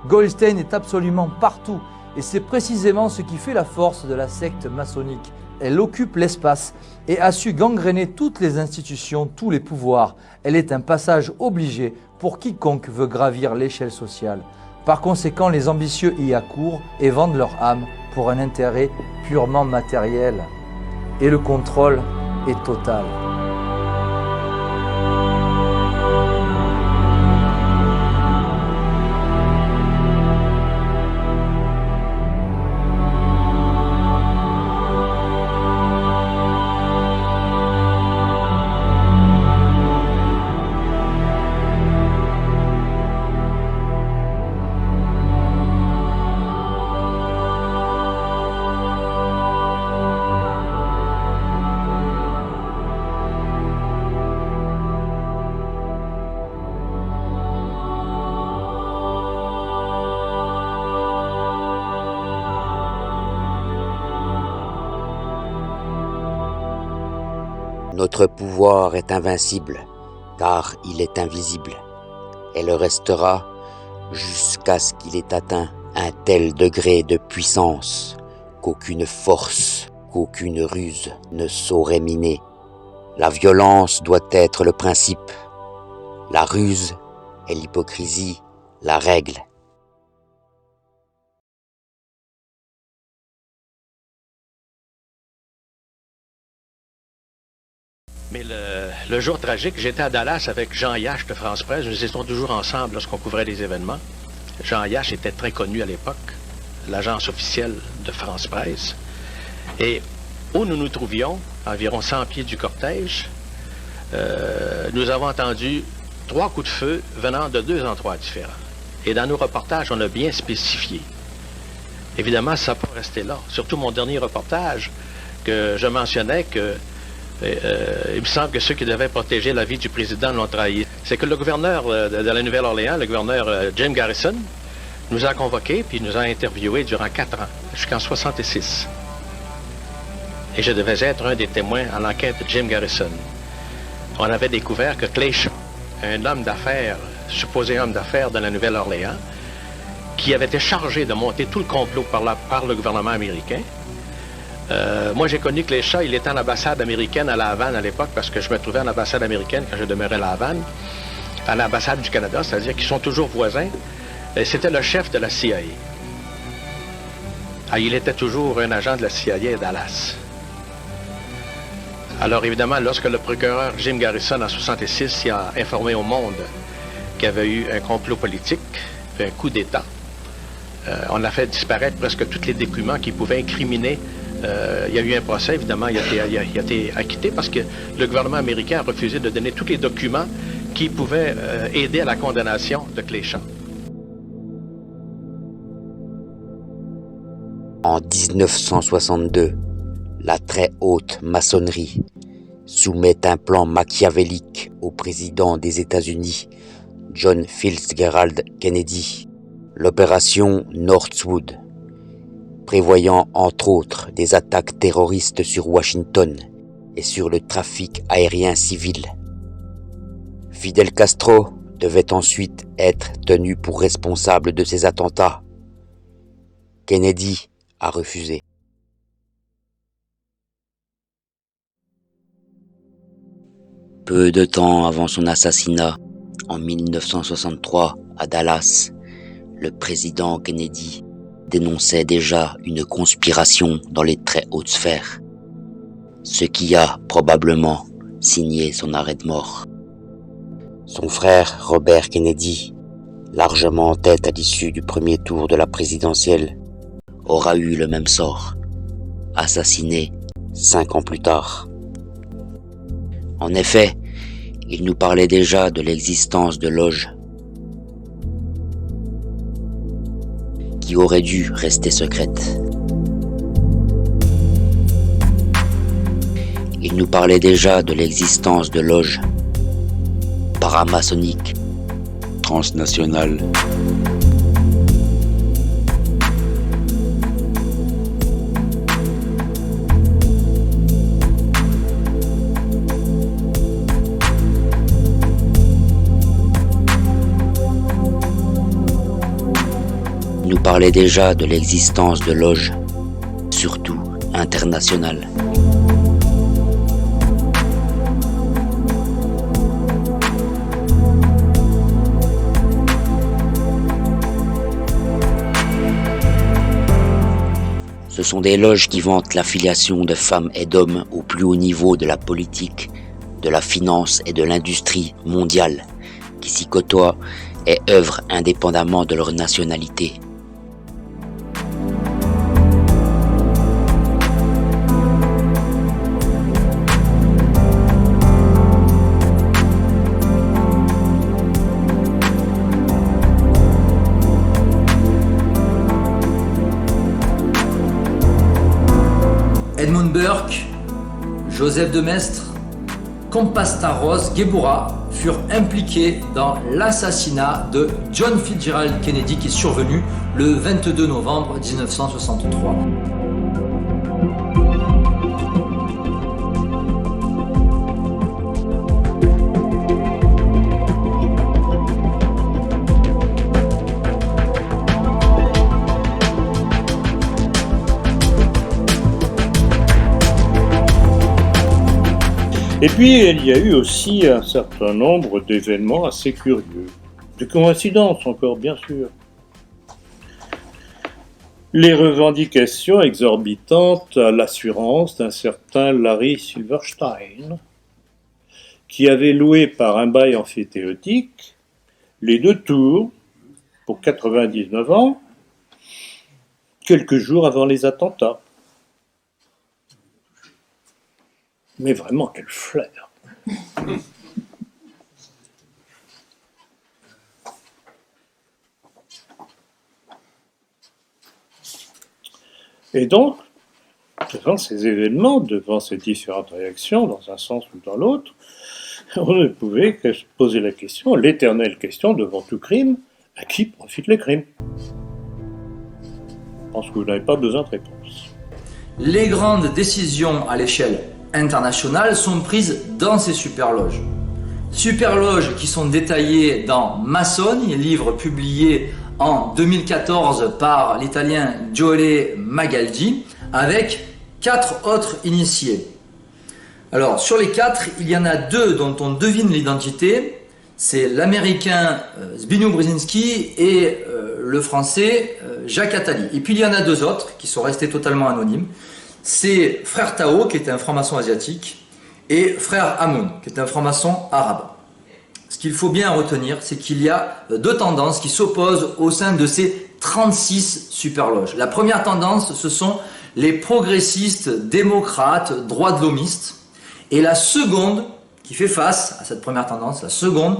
Goldstein est absolument partout. Et c'est précisément ce qui fait la force de la secte maçonnique. Elle occupe l'espace et a su gangréner toutes les institutions, tous les pouvoirs. Elle est un passage obligé pour quiconque veut gravir l'échelle sociale. Par conséquent, les ambitieux y accourent et vendent leur âme pour un intérêt purement matériel. Et le contrôle est total. Notre pouvoir est invincible. car il est invisible, et le restera jusqu'à ce qu'il ait atteint un tel degré de puissance qu'aucune force, qu'aucune ruse ne saurait miner. La violence doit être le principe, la ruse et l'hypocrisie la règle. Mais le jour tragique, j'étais à Dallas avec Jean Yache de France Presse. Nous étions toujours ensemble lorsqu'on couvrait les événements. Jean Yache était très connu à l'époque, l'agence officielle de France Presse. Et où nous nous trouvions, à environ 100 pieds du cortège, nous avons entendu 3 coups de feu venant de 2 endroits différents. Et dans nos reportages, on a bien spécifié. Évidemment, ça n'a pas resté là. Surtout mon dernier reportage, que je mentionnais que il me semble que ceux qui devaient protéger la vie du président l'ont trahi. C'est que le gouverneur de la Nouvelle-Orléans, le gouverneur Jim Garrison, nous a convoqués puis nous a interviewés durant 4 ans, jusqu'en 1966. Et je devais être un des témoins à l'enquête de Jim Garrison. On avait découvert que Clay Shaw, un homme d'affaires, supposé homme d'affaires de la Nouvelle-Orléans, qui avait été chargé de monter tout le complot par le gouvernement américain. Moi, j'ai connu Clay Shaw, il était à l'ambassade américaine à La Havane à l'époque, parce que je me trouvais à l'ambassade américaine quand je demeurais à La Havane, à l'ambassade du Canada, c'est-à-dire qu'ils sont toujours voisins. C'était le chef de la CIA. Il était toujours un agent de la CIA à Dallas. Alors évidemment, lorsque le procureur Jim Garrison, en 1966, il a informé au monde qu'il y avait eu un complot politique, un coup d'État, on a fait disparaître presque tous les documents qui pouvaient incriminer. Il y a eu un procès, évidemment, il a été acquitté parce que le gouvernement américain a refusé de donner tous les documents qui pouvaient aider à la condamnation de Clay Shaw. En 1962, la très haute maçonnerie soumet un plan machiavélique au président des États-Unis, John Fitzgerald Kennedy, l'opération Northwood, prévoyant entre autres des attaques terroristes sur Washington et sur le trafic aérien civil. Fidel Castro devait ensuite être tenu pour responsable de ces attentats. Kennedy a refusé. Peu de temps avant son assassinat, en 1963, à Dallas, le président Kennedy dénonçait déjà une conspiration dans les très hautes sphères, ce qui a probablement signé son arrêt de mort. Son frère Robert Kennedy, largement en tête à l'issue du premier tour de la présidentielle, aura eu le même sort, assassiné 5 ans plus tard. En effet, il nous parlait déjà de l'existence de loges qui auraient dû rester secrètes. Il nous parlait déjà de l'existence de loges paramaçonniques, transnationales. Il nous parlait déjà de l'existence de loges, surtout internationales. Ce sont des loges qui vantent l'affiliation de femmes et d'hommes au plus haut niveau de la politique, de la finance et de l'industrie mondiale, qui s'y côtoient et œuvrent indépendamment de leur nationalité. Edmund Burke, Joseph de Maistre, Campastarros, Guebura furent impliqués dans l'assassinat de John Fitzgerald Kennedy qui est survenu le 22 novembre 1963. Et puis, il y a eu aussi un certain nombre d'événements assez curieux, de coïncidences encore, bien sûr. Les revendications exorbitantes à l'assurance d'un certain Larry Silverstein, qui avait loué par un bail emphytéotique les 2 tours pour 99 ans, quelques jours avant les attentats. Mais vraiment, quel flair! Et donc, devant ces événements, devant ces différentes réactions, dans un sens ou dans l'autre, on ne pouvait que se poser la question, l'éternelle question devant tout crime, à qui profitent les crimes? Je pense que vous n'avez pas besoin de réponse. Les grandes décisions à l'échelle internationale sont prises dans ces superloges. Superloges qui sont détaillées dans Massoni, livre publié en 2014 par l'italien Joele Magaldi, avec 4 autres initiés. Alors, sur les 4, il y en a 2 dont on devine l'identité. C'est l'américain Zbigniew Brzezinski et le français Jacques Attali. Et puis il y en a 2 autres qui sont restés totalement anonymes. C'est Frère Tao, qui était un franc-maçon asiatique, et Frère Amoun, qui est un franc-maçon arabe. Ce qu'il faut bien retenir, c'est qu'il y a 2 tendances qui s'opposent au sein de ces 36 superloges. La première tendance, ce sont les progressistes, démocrates, droits de l'hommistes. Et la seconde, qui fait face à cette première tendance, la seconde,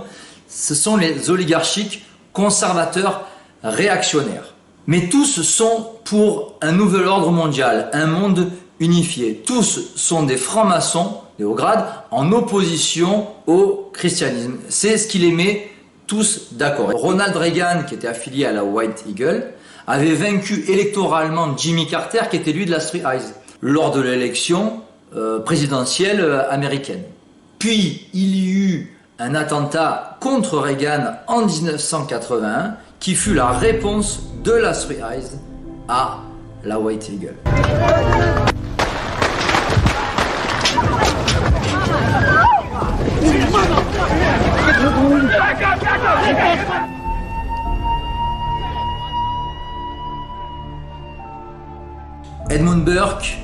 ce sont les oligarchiques conservateurs réactionnaires. Mais tous sont pour un nouvel ordre mondial, un monde unifié. Tous sont des francs-maçons, des hauts grades, en opposition au christianisme. C'est ce qui les met tous d'accord. Ronald Reagan, qui était affilié à la White Eagle, avait vaincu électoralement Jimmy Carter, qui était lui de la Three Eyes, lors de l'élection présidentielle américaine. Puis, il y eut un attentat contre Reagan en 1981, qui fut la réponse de la Three Eyes à la White Eagle. Edmund Burke,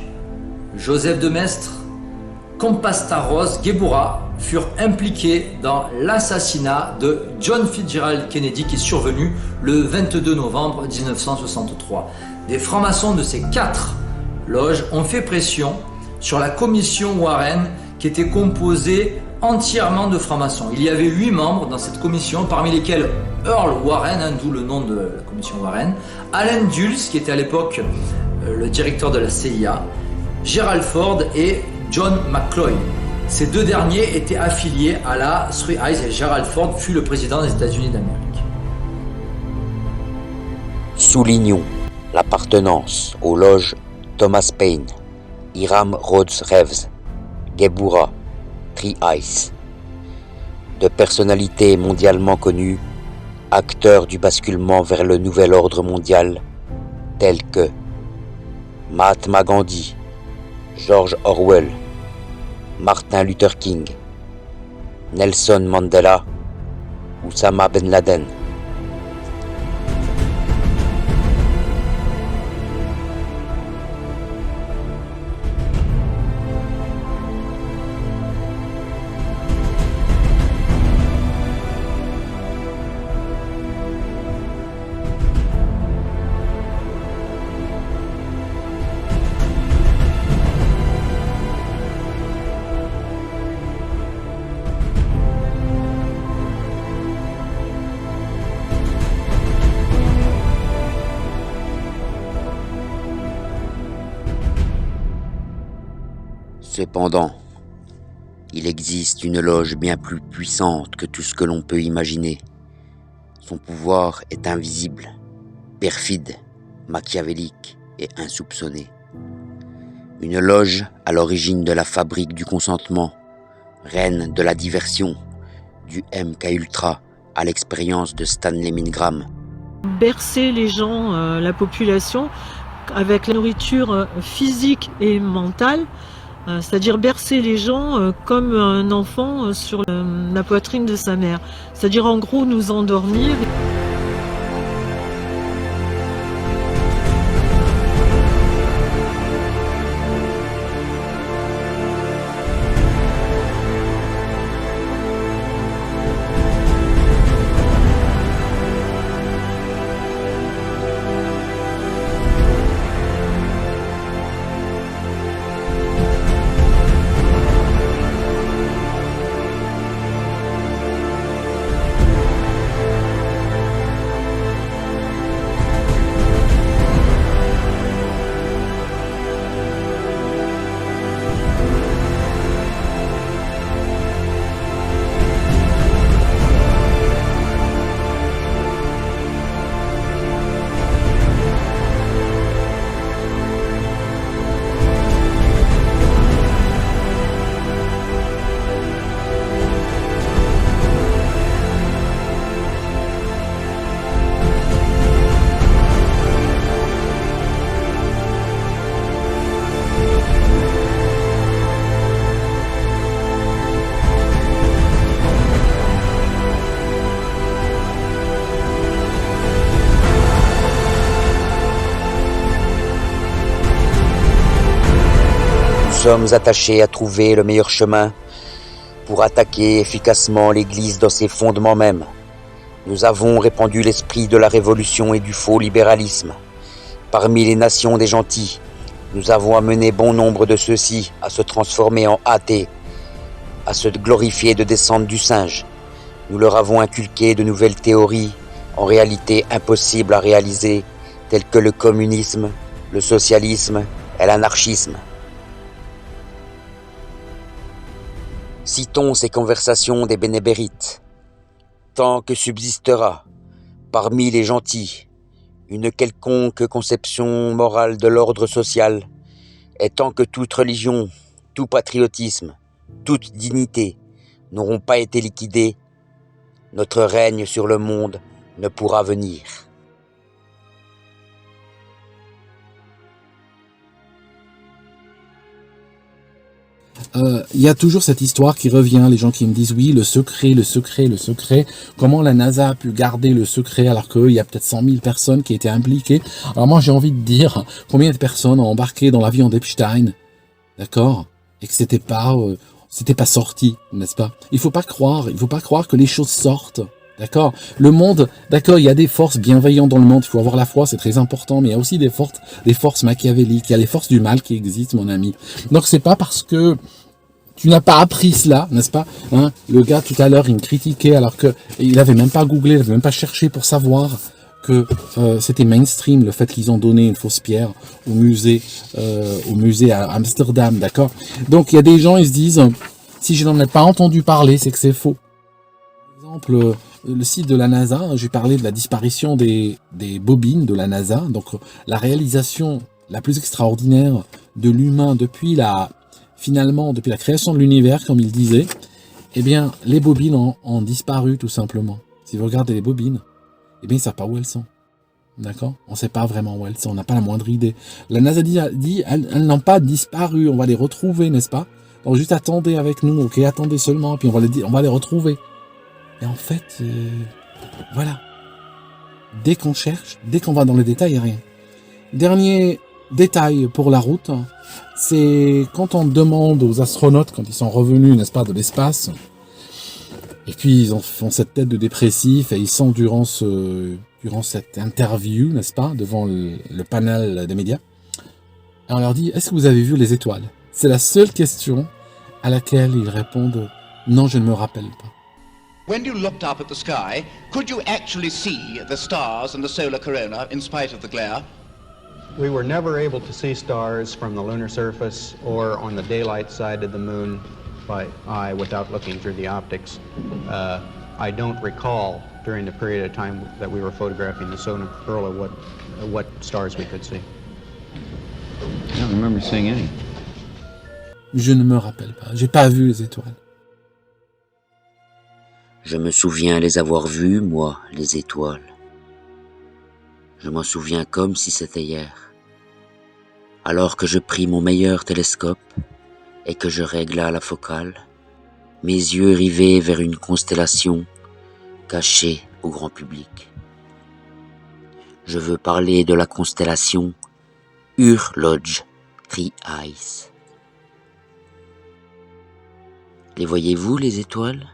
Joseph de Maistre, Compastaros Gebura furent impliqués dans l'assassinat de John Fitzgerald Kennedy qui est survenu le 22 novembre 1963. Des francs-maçons de ces 4 loges ont fait pression sur la commission Warren qui était composée entièrement de francs-maçons. Il y avait 8 membres dans cette commission, parmi lesquels Earl Warren, d'où le nom de la commission Warren, Allen Dulles, qui était à l'époque le directeur de la CIA, Gerald Ford et John McCloy. Ces 2 derniers étaient affiliés à la Three Eyes et Gerald Ford fut le président des États-Unis d'Amérique. Soulignons l'appartenance aux loges Thomas Paine, Hiram Rhodes Reeves, Gebura, Three Eyes, de personnalités mondialement connues, acteurs du basculement vers le nouvel ordre mondial, tels que Mahatma Gandhi, George Orwell, Martin Luther King, Nelson Mandela, Oussama Ben Laden. Cependant, il existe une loge bien plus puissante que tout ce que l'on peut imaginer. Son pouvoir est invisible, perfide, machiavélique et insoupçonné. Une loge à l'origine de la fabrique du consentement, reine de la diversion, du MK Ultra à l'expérience de Stanley Milgram. Bercer les gens, la population, avec la nourriture physique et mentale, c'est-à-dire bercer les gens comme un enfant sur la poitrine de sa mère, c'est-à-dire en gros nous endormir. Nous sommes attachés à trouver le meilleur chemin pour attaquer efficacement l'Église dans ses fondements mêmes. Nous avons répandu l'esprit de la révolution et du faux libéralisme. Parmi les nations des gentils, nous avons amené bon nombre de ceux-ci à se transformer en athées, à se glorifier de descendre du singe. Nous leur avons inculqué de nouvelles théories, en réalité impossibles à réaliser, telles que le communisme, le socialisme et l'anarchisme. Citons ces conversations des bénébérites. Tant que subsistera, parmi les gentils, une quelconque conception morale de l'ordre social, et tant que toute religion, tout patriotisme, toute dignité n'auront pas été liquidés, notre règne sur le monde ne pourra venir. Il y a toujours cette histoire qui revient, les gens qui me disent oui, le secret, comment la NASA a pu garder le secret alors qu'il y a peut-être 100 000 personnes qui étaient impliquées. Alors moi j'ai envie de dire, combien de personnes ont embarqué dans l'avion d'Epstein, d'accord, et que c'était pas sorti, n'est-ce pas? Il faut pas croire que les choses sortent. D'accord. Le monde, d'accord, il y a des forces bienveillantes dans le monde, il faut avoir la foi, c'est très important, mais il y a aussi des forces machiavéliques, il y a les forces du mal qui existent, mon ami. Donc c'est pas parce que tu n'as pas appris cela, n'est-ce pas, hein? Le gars tout à l'heure, il me critiquait alors que il avait même pas googlé, il avait même pas cherché pour savoir que c'était mainstream le fait qu'ils ont donné une fausse pierre au musée à Amsterdam, d'accord. Donc il y a des gens, ils se disent, si je n'en ai pas entendu parler, c'est que c'est faux. Par exemple, le site de la NASA, j'ai parlé de la disparition des bobines de la NASA, donc la réalisation la plus extraordinaire de l'humain depuis la création de l'univers, comme il disait. Eh bien, les bobines ont disparu tout simplement. Si vous regardez les bobines, eh bien, ils ne savent pas où elles sont. D'accord? On ne sait pas vraiment où elles sont, on n'a pas la moindre idée. La NASA dit elles n'ont pas disparu, on va les retrouver, n'est-ce pas? Donc juste attendez avec nous, ok? Attendez seulement, puis on va les retrouver. Et en fait, voilà. Dès qu'on cherche, dès qu'on va dans les détails, il n'y a rien. Dernier détail pour la route, c'est quand on demande aux astronautes, quand ils sont revenus, n'est-ce pas, de l'espace, et puis ils font cette tête de dépressif, et ils sont durant cette interview, n'est-ce pas, devant le panel des médias, et on leur dit, est-ce que vous avez vu les étoiles? C'est la seule question à laquelle ils répondent, non, je ne me rappelle pas. When you looked up at the sky, could you actually see the stars and the solar corona in spite of the glare? We were never able to see stars from the lunar surface or on the daylight side of the moon by eye without looking through the optics. I don't recall during the period of time that we were photographing the solar corona what stars we could see. I don't remember seeing any. Je ne me rappelle pas, j'ai pas vu les étoiles. Je me souviens les avoir vues, moi, les étoiles. Je m'en souviens comme si c'était hier. Alors que je pris mon meilleur télescope et que je régla la focale, mes yeux rivés vers une constellation cachée au grand public. Je veux parler de la constellation Ur-Lodge Tri-Ice. Les voyez-vous, les étoiles ?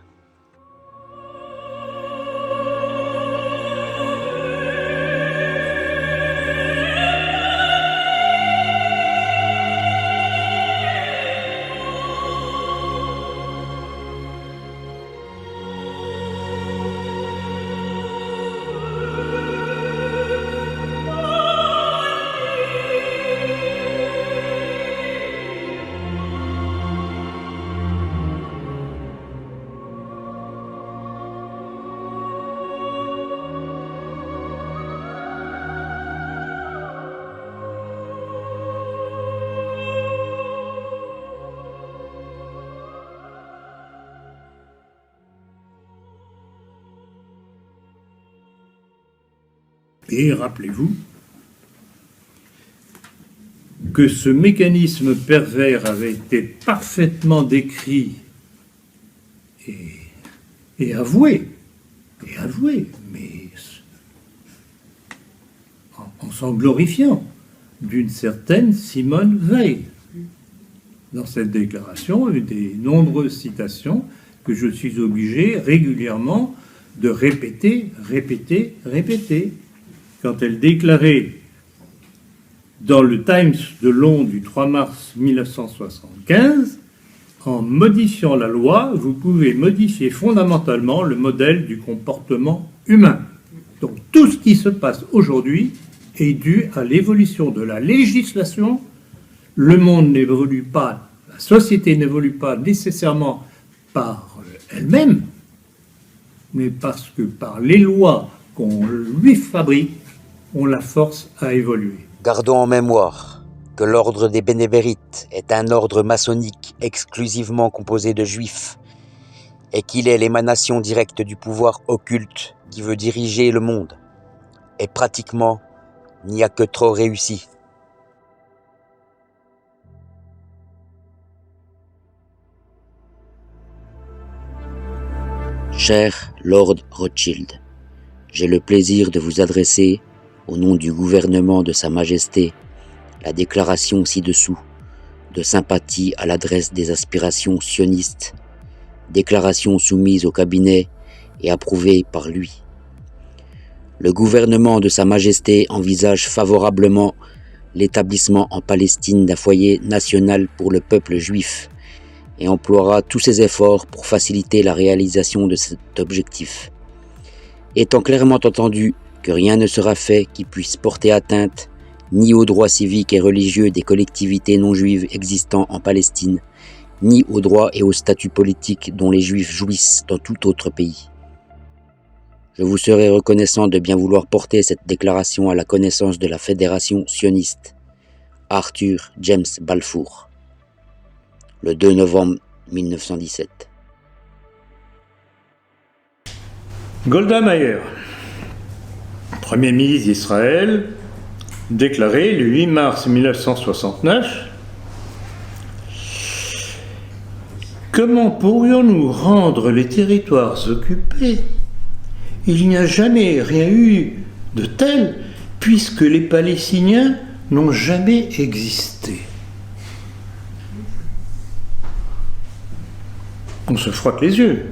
Et rappelez-vous que ce mécanisme pervers avait été parfaitement décrit et avoué, mais en s'en glorifiant, d'une certaine Simone Veil. Dans cette déclaration, il y a eu des nombreuses citations que je suis obligé régulièrement de répéter. Quand elle déclarait dans le Times de Londres du 3 mars 1975, en modifiant la loi, vous pouvez modifier fondamentalement le modèle du comportement humain. Donc tout ce qui se passe aujourd'hui est dû à l'évolution de la législation. Le monde n'évolue pas, la société n'évolue pas nécessairement par elle-même, mais parce que par les lois qu'on lui fabrique, on la force à évoluer. Gardons en mémoire que l'ordre des Bénévérites est un ordre maçonnique exclusivement composé de juifs et qu'il est l'émanation directe du pouvoir occulte qui veut diriger le monde. Et pratiquement, n'y a que trop réussi. Cher Lord Rothschild, j'ai le plaisir de vous adresser, au nom du gouvernement de Sa Majesté, la déclaration ci-dessous de sympathie à l'adresse des aspirations sionistes, déclaration soumise au cabinet et approuvée par lui. Le gouvernement de Sa Majesté envisage favorablement l'établissement en Palestine d'un foyer national pour le peuple juif et emploiera tous ses efforts pour faciliter la réalisation de cet objectif. Étant clairement entendu que rien ne sera fait qui puisse porter atteinte ni aux droits civiques et religieux des collectivités non juives existant en Palestine, ni aux droits et au statut politique dont les juifs jouissent dans tout autre pays. Je vous serai reconnaissant de bien vouloir porter cette déclaration à la connaissance de la Fédération sioniste. Arthur James Balfour, le 2 novembre 1917. Golda Meir, Premier ministre d'Israël, déclaré le 8 mars 1969 « Comment pourrions-nous rendre les territoires occupés ? Il n'y a jamais rien eu de tel, puisque les Palestiniens n'ont jamais existé. » On se frotte les yeux.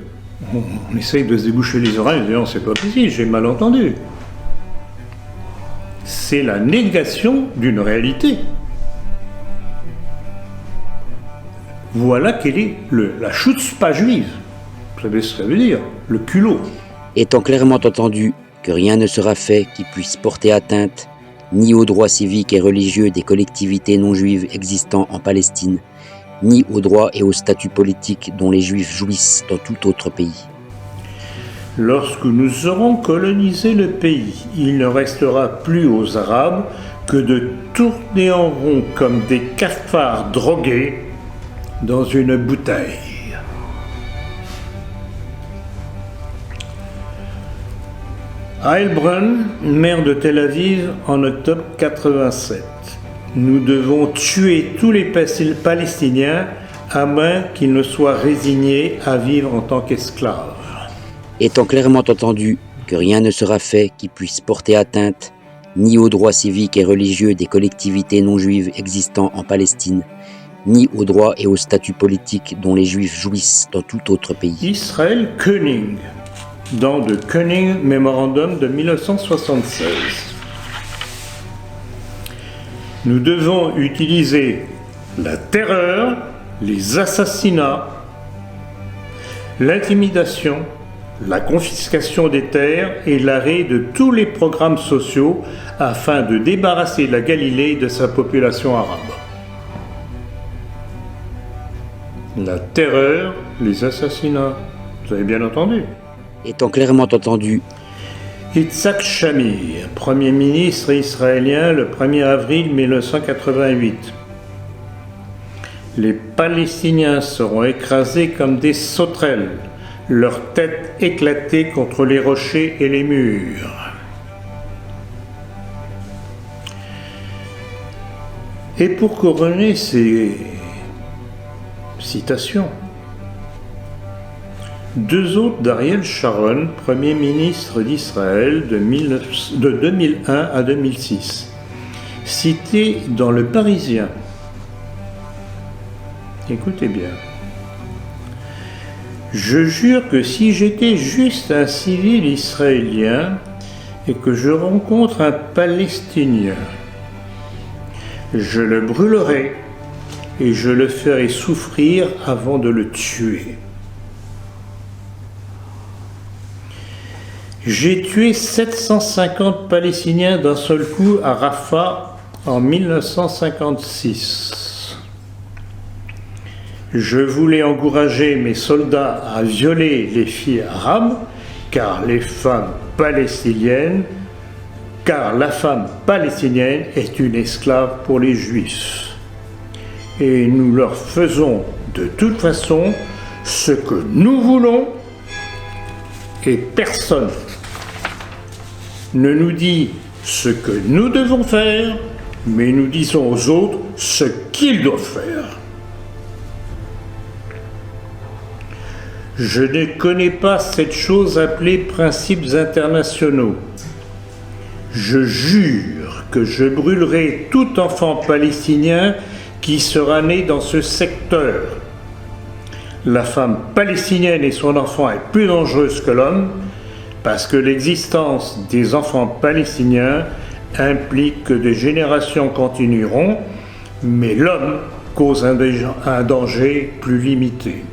On essaye de se déboucher les oreilles en disant « c'est pas possible, j'ai mal entendu ». C'est la négation d'une réalité. Voilà quelle est la chutzpah juive. Vous savez ce que ça veut dire, le culot. Étant clairement entendu que rien ne sera fait qui puisse porter atteinte ni aux droits civiques et religieux des collectivités non juives existant en Palestine, ni aux droits et au statut politique dont les juifs jouissent dans tout autre pays. Lorsque nous aurons colonisé le pays, il ne restera plus aux Arabes que de tourner en rond comme des cafards drogués dans une bouteille. Heilbronn, maire de Tel Aviv, en octobre 87. Nous devons tuer tous les Palestiniens à moins qu'ils ne soient résignés à vivre en tant qu'esclaves. Étant clairement entendu que rien ne sera fait qui puisse porter atteinte ni aux droits civiques et religieux des collectivités non juives existant en Palestine, ni aux droits et au statut politique dont les juifs jouissent dans tout autre pays. Israël Koenig, dans le Koenig Memorandum de 1976. Nous devons utiliser la terreur, les assassinats, l'intimidation, la confiscation des terres et l'arrêt de tous les programmes sociaux afin de débarrasser la Galilée de sa population arabe. La terreur, les assassinats, vous avez bien entendu. Étant clairement entendu, Yitzhak Shamir, Premier ministre israélien le 1er avril 1988. Les Palestiniens seront écrasés comme des sauterelles, leurs têtes éclatées contre les rochers et les murs. Et pour couronner ces citations, deux autres d'Ariel Sharon, Premier ministre d'Israël de 2001 à 2006, cités dans Le Parisien. Écoutez bien. Je jure que si j'étais juste un civil israélien et que je rencontre un Palestinien, je le brûlerai et je le ferai souffrir avant de le tuer. J'ai tué 750 Palestiniens d'un seul coup à Rafah en 1956. Je voulais encourager mes soldats à violer les filles arabes, car la femme palestinienne est une esclave pour les Juifs. Et nous leur faisons de toute façon ce que nous voulons, et personne ne nous dit ce que nous devons faire, mais nous disons aux autres ce qu'ils doivent faire. Je ne connais pas cette chose appelée principes internationaux. Je jure que je brûlerai tout enfant palestinien qui sera né dans ce secteur. La femme palestinienne et son enfant est plus dangereuse que l'homme parce que l'existence des enfants palestiniens implique que des générations continueront, mais l'homme cause un danger plus limité.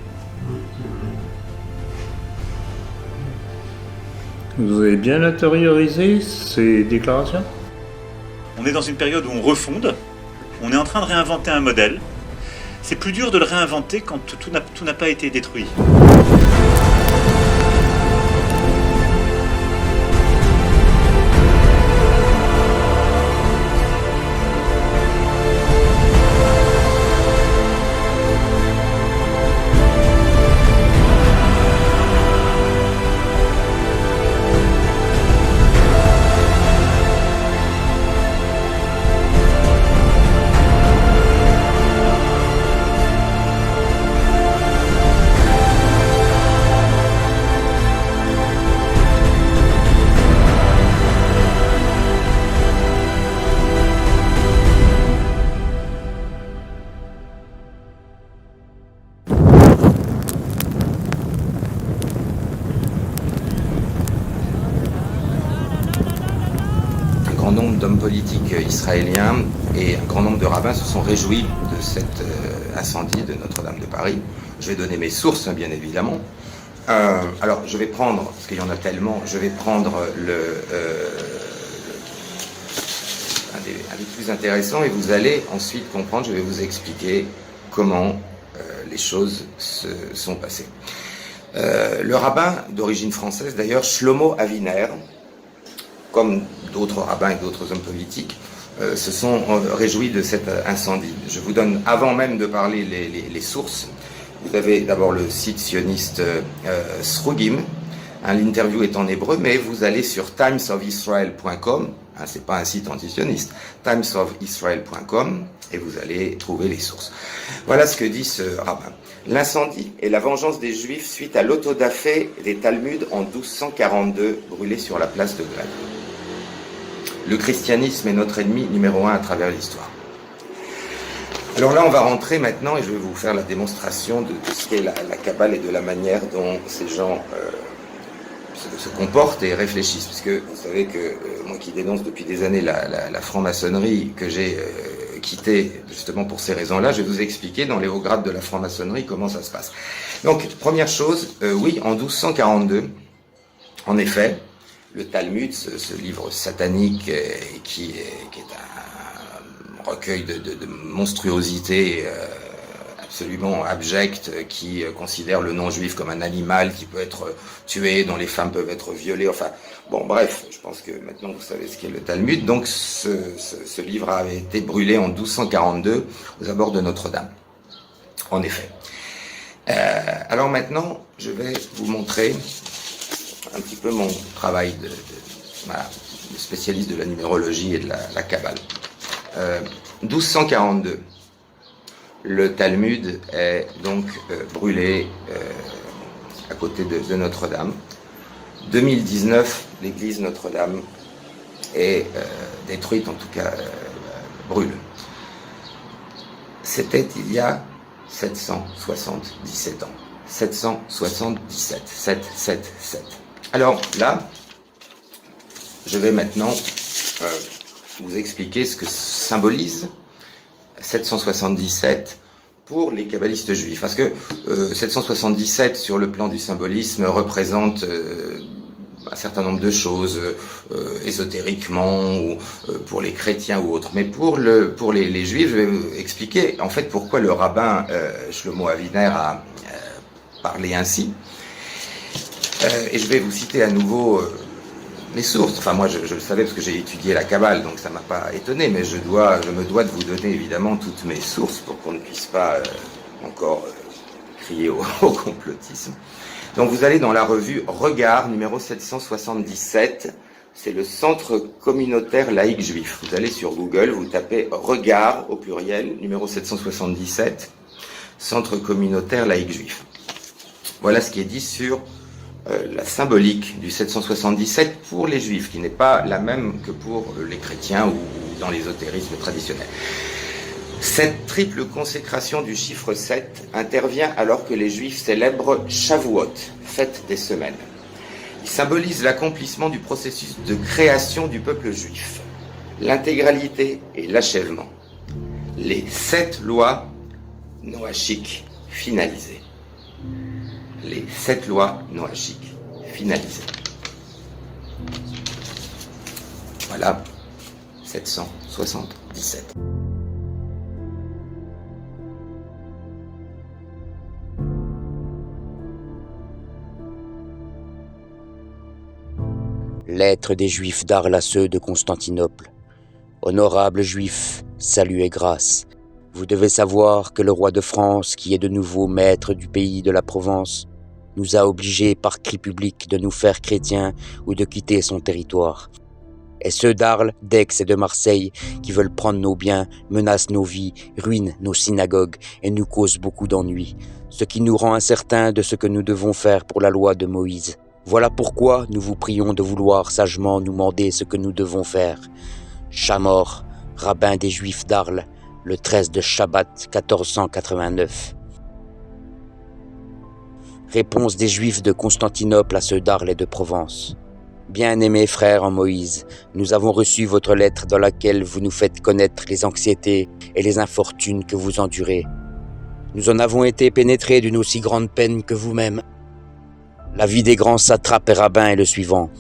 Vous avez bien intériorisé ces déclarations ? On est dans une période où on refonde, on est en train de réinventer un modèle. C'est plus dur de le réinventer quand tout n'a pas été détruit. D'hommes politiques israéliens et un grand nombre de rabbins se sont réjouis de cet incendie de Notre-Dame de Paris. Je vais donner mes sources, bien évidemment. Alors, je vais prendre, parce qu'il y en a tellement, je vais prendre un des plus intéressants et vous allez ensuite comprendre, je vais vous expliquer comment les choses se sont passées. Le rabbin d'origine française, d'ailleurs, Shlomo Aviner, comme d'autres rabbins et d'autres hommes politiques, se sont réjouis de cet incendie. Je vous donne, avant même de parler les sources, vous avez d'abord le site sioniste Srugim, l'interview est en hébreu, mais vous allez sur timesofisrael.com, Hein, c'est pas un site antisioniste. timesofisrael.com et vous allez trouver les sources. Voilà ce que dit ce rabbin. L'incendie et la vengeance des Juifs suite à l'autodafé des Talmuds en 1242 brûlés sur la place de Grève. Le christianisme est notre ennemi numéro 1 à travers l'histoire. Alors là, on va rentrer maintenant et je vais vous faire la démonstration de ce qu'est la Kabbale et de la manière dont ces gens se comportent et réfléchissent. Parce que vous savez que moi qui dénonce depuis des années la franc-maçonnerie, que j'ai quitté justement pour ces raisons-là, je vais vous expliquer dans les hauts grades de la franc-maçonnerie comment ça se passe. Donc, première chose, oui, en 1242, en effet, le Talmud, ce livre satanique qui est un recueil de monstruosités absolument abjectes qui considère le non-juif comme un animal qui peut être tué, dont les femmes peuvent être violées, enfin, bon, bref, je pense que maintenant vous savez ce qu'est le Talmud. Donc ce livre a été brûlé en 1242 aux abords de Notre-Dame, en effet. Alors maintenant, je vais vous montrer un petit peu mon travail de spécialiste de la numérologie et de la Kabbale. 1242, le Talmud est donc brûlé à côté de Notre-Dame. 2019, l'église Notre-Dame est détruite, en tout cas brûle. C'était il y a 777 ans. 777, 777. Alors là, je vais maintenant vous expliquer ce que symbolise 777 pour les kabbalistes juifs. Parce que 777, sur le plan du symbolisme, représente un certain nombre de choses, ésotériquement, ou pour les chrétiens ou autres. Mais pour les juifs, je vais vous expliquer en fait pourquoi le rabbin Shlomo Aviner a parlé ainsi. Et je vais vous citer à nouveau les sources. Enfin, moi, je le savais parce que j'ai étudié la Kabbale, donc ça m'a pas étonné, mais je me dois de vous donner évidemment toutes mes sources pour qu'on ne puisse pas encore crier au complotisme. Donc, vous allez dans la revue Regard, numéro 777. C'est le Centre communautaire laïque juif. Vous allez sur Google, vous tapez Regard au pluriel, numéro 777, Centre communautaire laïque juif. Voilà ce qui est dit sur la symbolique du 777 pour les juifs, qui n'est pas la même que pour les chrétiens ou dans l'ésotérisme traditionnel. Cette triple consécration du chiffre 7 intervient alors que les juifs célèbrent Shavuot, fête des semaines. Il symbolise l'accomplissement du processus de création du peuple juif, l'intégralité et l'achèvement. Les 7 lois noachiques finalisées. Les 7 lois noachiques finalisées. Voilà, 777. Lettre des Juifs d'Arles à ceux de Constantinople. Honorables Juifs, salut et grâce. Vous devez savoir que le roi de France, qui est de nouveau maître du pays de la Provence, nous a obligés par cri public de nous faire chrétiens ou de quitter son territoire. Et ceux d'Arles, d'Aix et de Marseille, qui veulent prendre nos biens, menacent nos vies, ruinent nos synagogues et nous causent beaucoup d'ennuis, ce qui nous rend incertains de ce que nous devons faire pour la loi de Moïse. Voilà pourquoi nous vous prions de vouloir sagement nous demander ce que nous devons faire. Chamor, rabbin des Juifs d'Arles, le 13 de Shabbat 1489. Réponse des Juifs de Constantinople à ceux d'Arles et de Provence. Bien-aimés frères en Moïse, nous avons reçu votre lettre dans laquelle vous nous faites connaître les anxiétés et les infortunes que vous endurez. Nous en avons été pénétrés d'une aussi grande peine que vous-même. L'avis des grands satrapes et rabbins est le suivant.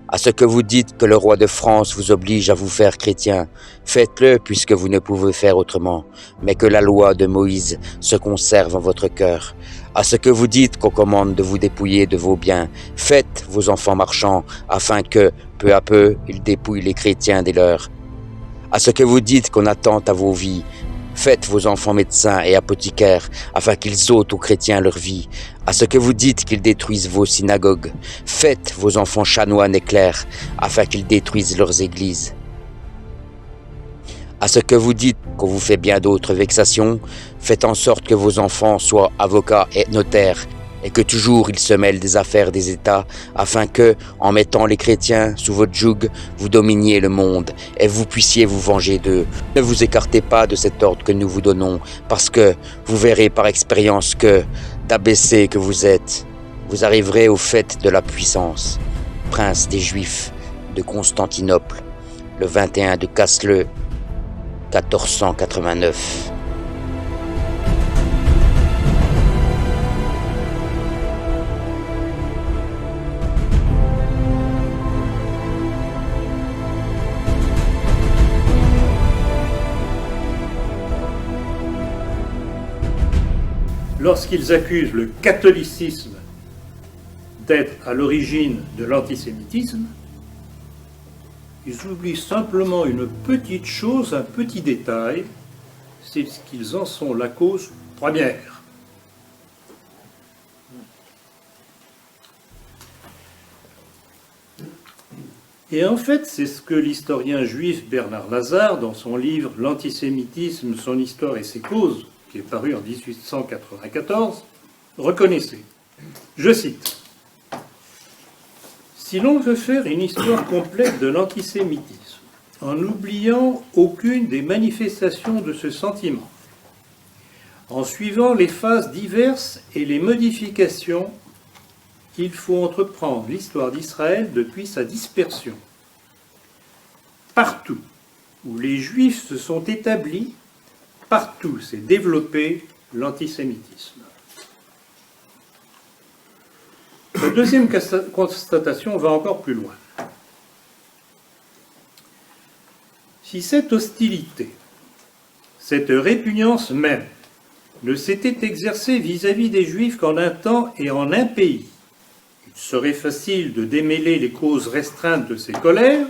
À ce que vous dites que le roi de France vous oblige à vous faire chrétien, faites-le puisque vous ne pouvez faire autrement, mais que la loi de Moïse se conserve en votre cœur. À ce que vous dites qu'on commande de vous dépouiller de vos biens, faites vos enfants marchands, afin que, peu à peu, ils dépouillent les chrétiens des leurs. À ce que vous dites qu'on attente à vos vies, Faites vos enfants médecins et apothicaires, afin qu'ils ôtent aux chrétiens leur vie. À ce que vous dites qu'ils détruisent vos synagogues, faites vos enfants chanoines et clercs, afin qu'ils détruisent leurs églises. À ce que vous dites qu'on vous fait bien d'autres vexations, faites en sorte que vos enfants soient avocats et notaires, et que toujours ils se mêlent des affaires des États, afin que, en mettant les chrétiens sous votre joug, vous dominiez le monde, et vous puissiez vous venger d'eux. Ne vous écartez pas de cet ordre que nous vous donnons, parce que vous verrez par expérience que, d'abaissé que vous êtes, vous arriverez au fait de la puissance. Prince des Juifs de Constantinople, le 21 de Casle, 1489. Lorsqu'ils accusent le catholicisme d'être à l'origine de l'antisémitisme, ils oublient simplement une petite chose, un petit détail, c'est qu'ils en sont la cause première. Et en fait, c'est ce que l'historien juif Bernard Lazare, dans son livre « L'antisémitisme, son histoire et ses causes », qui est paru en 1894, reconnaissait. Je cite. Si l'on veut faire une histoire complète de l'antisémitisme, en n'oubliant aucune des manifestations de ce sentiment, en suivant les phases diverses et les modifications, il faut entreprendre l'histoire d'Israël depuis sa dispersion. Partout où les Juifs se sont établis, partout s'est développé l'antisémitisme. La deuxième constatation va encore plus loin. Si cette hostilité, cette répugnance même, ne s'était exercée vis-à-vis des Juifs qu'en un temps et en un pays, il serait facile de démêler les causes restreintes de ces colères,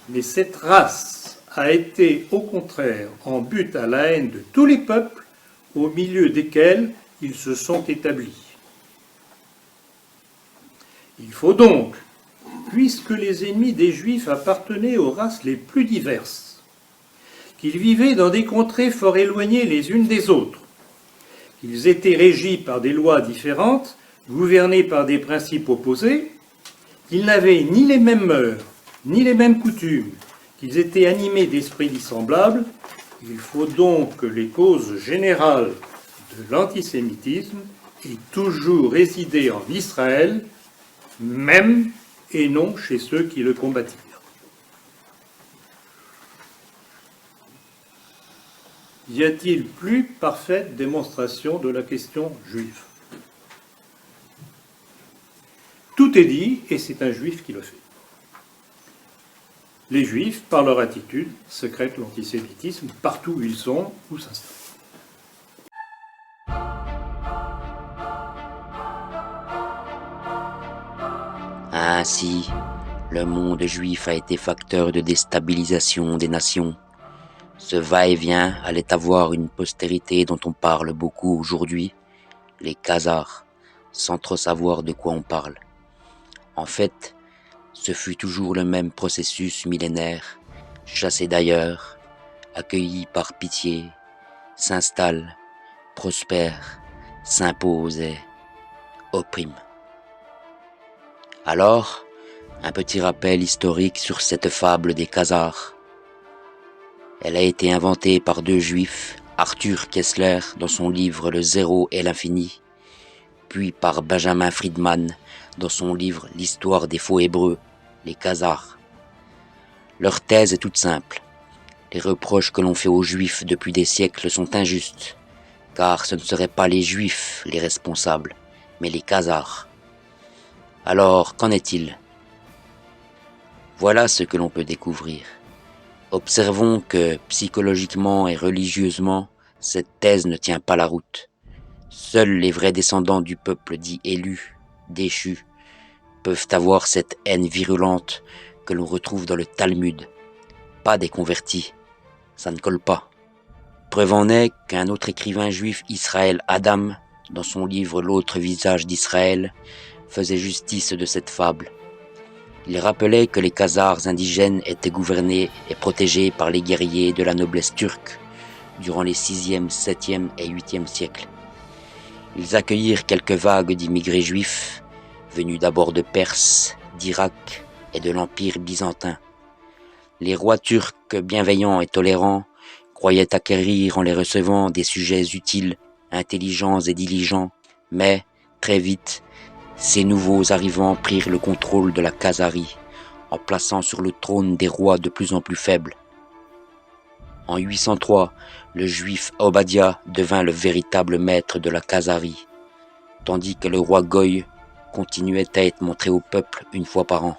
mais cette race a été au contraire en butte à la haine de tous les peuples au milieu desquels ils se sont établis. Il faut donc, puisque les ennemis des Juifs appartenaient aux races les plus diverses, qu'ils vivaient dans des contrées fort éloignées les unes des autres, qu'ils étaient régis par des lois différentes, gouvernés par des principes opposés, qu'ils n'avaient ni les mêmes mœurs, ni les mêmes coutumes, qu'ils étaient animés d'esprits dissemblables, il faut donc que les causes générales de l'antisémitisme aient toujours résidé en Israël, même et non chez ceux qui le combattirent. Y a-t-il plus parfaite démonstration de la question juive? Tout est dit, et c'est un juif qui le fait. Les juifs, par leur attitude, sécrètent l'antisémitisme partout où ils sont, où s'installent. Ainsi, le monde juif a été facteur de déstabilisation des nations. Ce va-et-vient allait avoir une postérité dont on parle beaucoup aujourd'hui, les Khazars, sans trop savoir de quoi on parle. En fait, ce fut toujours le même processus millénaire, chassés d'ailleurs, accueillis par pitié, s'installent, prospèrent, s'imposent et oppriment. Alors, un petit rappel historique sur cette fable des Khazars. Elle a été inventée par deux juifs, Arthur Kessler dans son livre Le Zéro et l'Infini, puis par Benjamin Friedman dans son livre L'Histoire des faux Hébreux, les Khazars. Leur thèse est toute simple. Les reproches que l'on fait aux Juifs depuis des siècles sont injustes, car ce ne seraient pas les Juifs les responsables, mais les Khazars. Alors, qu'en est-il? Voilà ce que l'on peut découvrir. Observons que, psychologiquement et religieusement, cette thèse ne tient pas la route. Seuls les vrais descendants du peuple dit élu, déchu, peuvent avoir cette haine virulente que l'on retrouve dans le Talmud. Pas des convertis, ça ne colle pas. Preuve en est qu'un autre écrivain juif, Israël Adam, dans son livre L'autre visage d'Israël, faisait justice de cette fable. Il rappelait que les Khazars indigènes étaient gouvernés et protégés par les guerriers de la noblesse turque durant les 6e, 7e et 8e siècles. Ils accueillirent quelques vagues d'immigrés juifs, venus d'abord de Perse, d'Irak et de l'Empire byzantin. Les rois turcs bienveillants et tolérants croyaient acquérir en les recevant des sujets utiles, intelligents et diligents, mais, très vite, ces nouveaux arrivants prirent le contrôle de la Khazarie, en plaçant sur le trône des rois de plus en plus faibles. En 803, le juif Obadiah devint le véritable maître de la Khazarie, tandis que le roi Goy continuait à être montré au peuple une fois par an.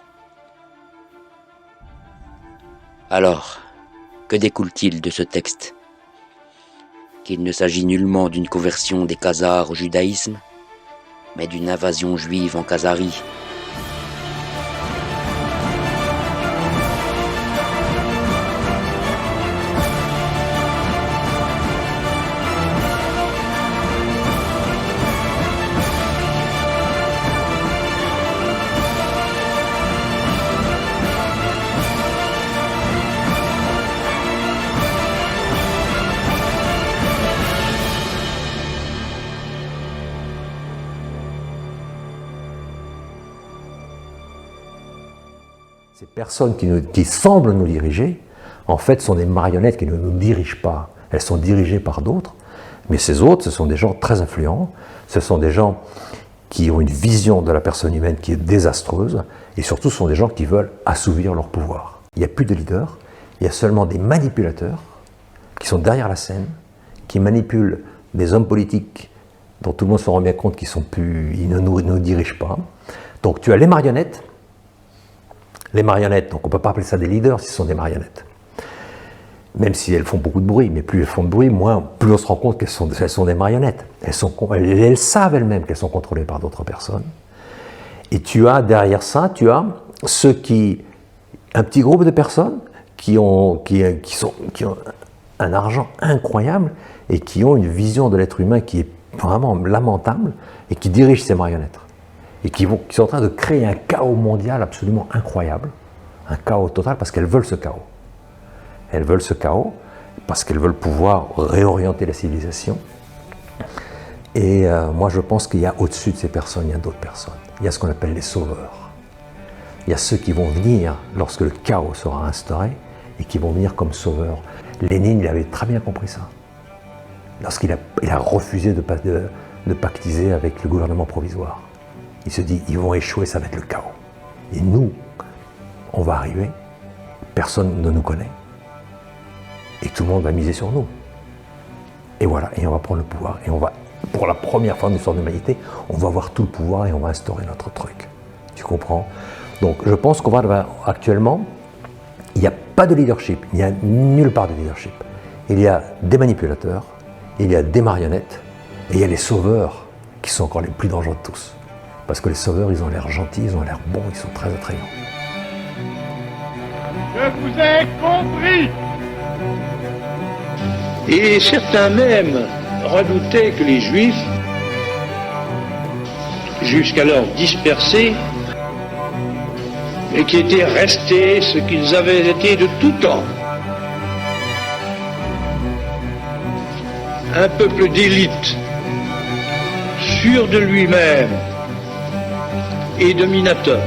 Alors, que découle-t-il de ce texte? Qu'il ne s'agit nullement d'une conversion des Khazars au judaïsme, mais d'une invasion juive en Khazarie. Ces personnes qui semblent nous diriger, en fait, sont des marionnettes qui ne nous dirigent pas. Elles sont dirigées par d'autres, mais ces autres, ce sont des gens très influents, ce sont des gens qui ont une vision de la personne humaine qui est désastreuse, et surtout, ce sont des gens qui veulent assouvir leur pouvoir. Il n'y a plus de leaders, il y a seulement des manipulateurs qui sont derrière la scène, qui manipulent des hommes politiques dont tout le monde se rend bien compte qu'ils ils ne nous dirigent pas. Donc tu as les marionnettes. Les marionnettes, donc on ne peut pas appeler ça des leaders si ce sont des marionnettes. Même si elles font beaucoup de bruit, mais plus elles font de bruit, plus on se rend compte qu'elles sont des marionnettes. Elles savent elles-mêmes qu'elles sont contrôlées par d'autres personnes. Et tu as derrière ça, tu as un petit groupe de personnes qui ont un argent incroyable et qui ont une vision de l'être humain qui est vraiment lamentable et qui dirigent ces marionnettes. Et qui sont en train de créer un chaos mondial absolument incroyable, un chaos total, parce qu'elles veulent ce chaos. Elles veulent ce chaos parce qu'elles veulent pouvoir réorienter la civilisation. Et moi je pense qu'il y a au-dessus de ces personnes, il y a d'autres personnes. Il y a ce qu'on appelle les sauveurs. Il y a ceux qui vont venir lorsque le chaos sera instauré et qui vont venir comme sauveurs. Lénine, il avait très bien compris ça. Lorsqu'il a refusé de pactiser avec le gouvernement provisoire. Il se dit, ils vont échouer, ça va être le chaos. Et nous, on va arriver, personne ne nous connaît, et tout le monde va miser sur nous. Et voilà, et on va prendre le pouvoir. Et on va, pour la première fois de l'histoire de l'humanité, on va avoir tout le pouvoir et on va instaurer notre truc. Tu comprends? Donc je pense qu'on va actuellement, il n'y a pas de leadership, il n'y a nulle part de leadership. Il y a des manipulateurs, il y a des marionnettes, et il y a les sauveurs qui sont encore les plus dangereux de tous. Parce que les sauveurs, ils ont l'air gentils, ils ont l'air bons, ils sont très attrayants. Je vous ai compris. Et certains même redoutaient que les Juifs, jusqu'alors dispersés, et qui étaient restés ce qu'ils avaient été de tout temps, un peuple d'élite, sûr de lui-même, et dominateur.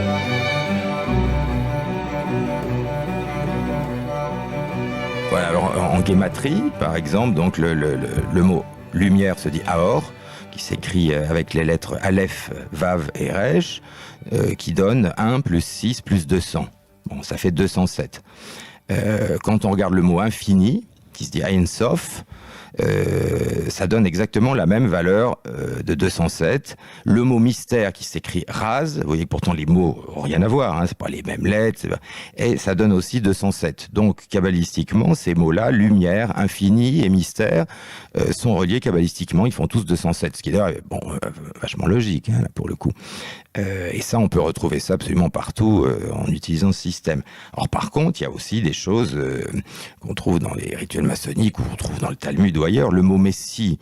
Voilà, alors en guématrie, par exemple, donc le mot lumière se dit Aor, qui s'écrit avec les lettres Aleph, Vav et Resh, qui donne 1 plus 6 plus 200. Bon, ça fait 207. Quand on regarde le mot infini, qui se dit Ein Sof, ça donne exactement la même valeur de 207. Le mot mystère qui s'écrit Raz, vous voyez que pourtant les mots n'ont rien à voir, hein, c'est pas les mêmes lettres, et ça donne aussi 207. Donc kabbalistiquement, ces mots-là, lumière, infini et mystère, sont reliés kabbalistiquement, ils font tous 207, ce qui est d'ailleurs vachement logique, hein, pour le coup. Et ça, on peut retrouver ça absolument partout en utilisant ce système. Alors par contre, il y a aussi des choses qu'on trouve dans les rituels maçonniques ou qu'on trouve dans le Talmud ou ailleurs. Le mot Messie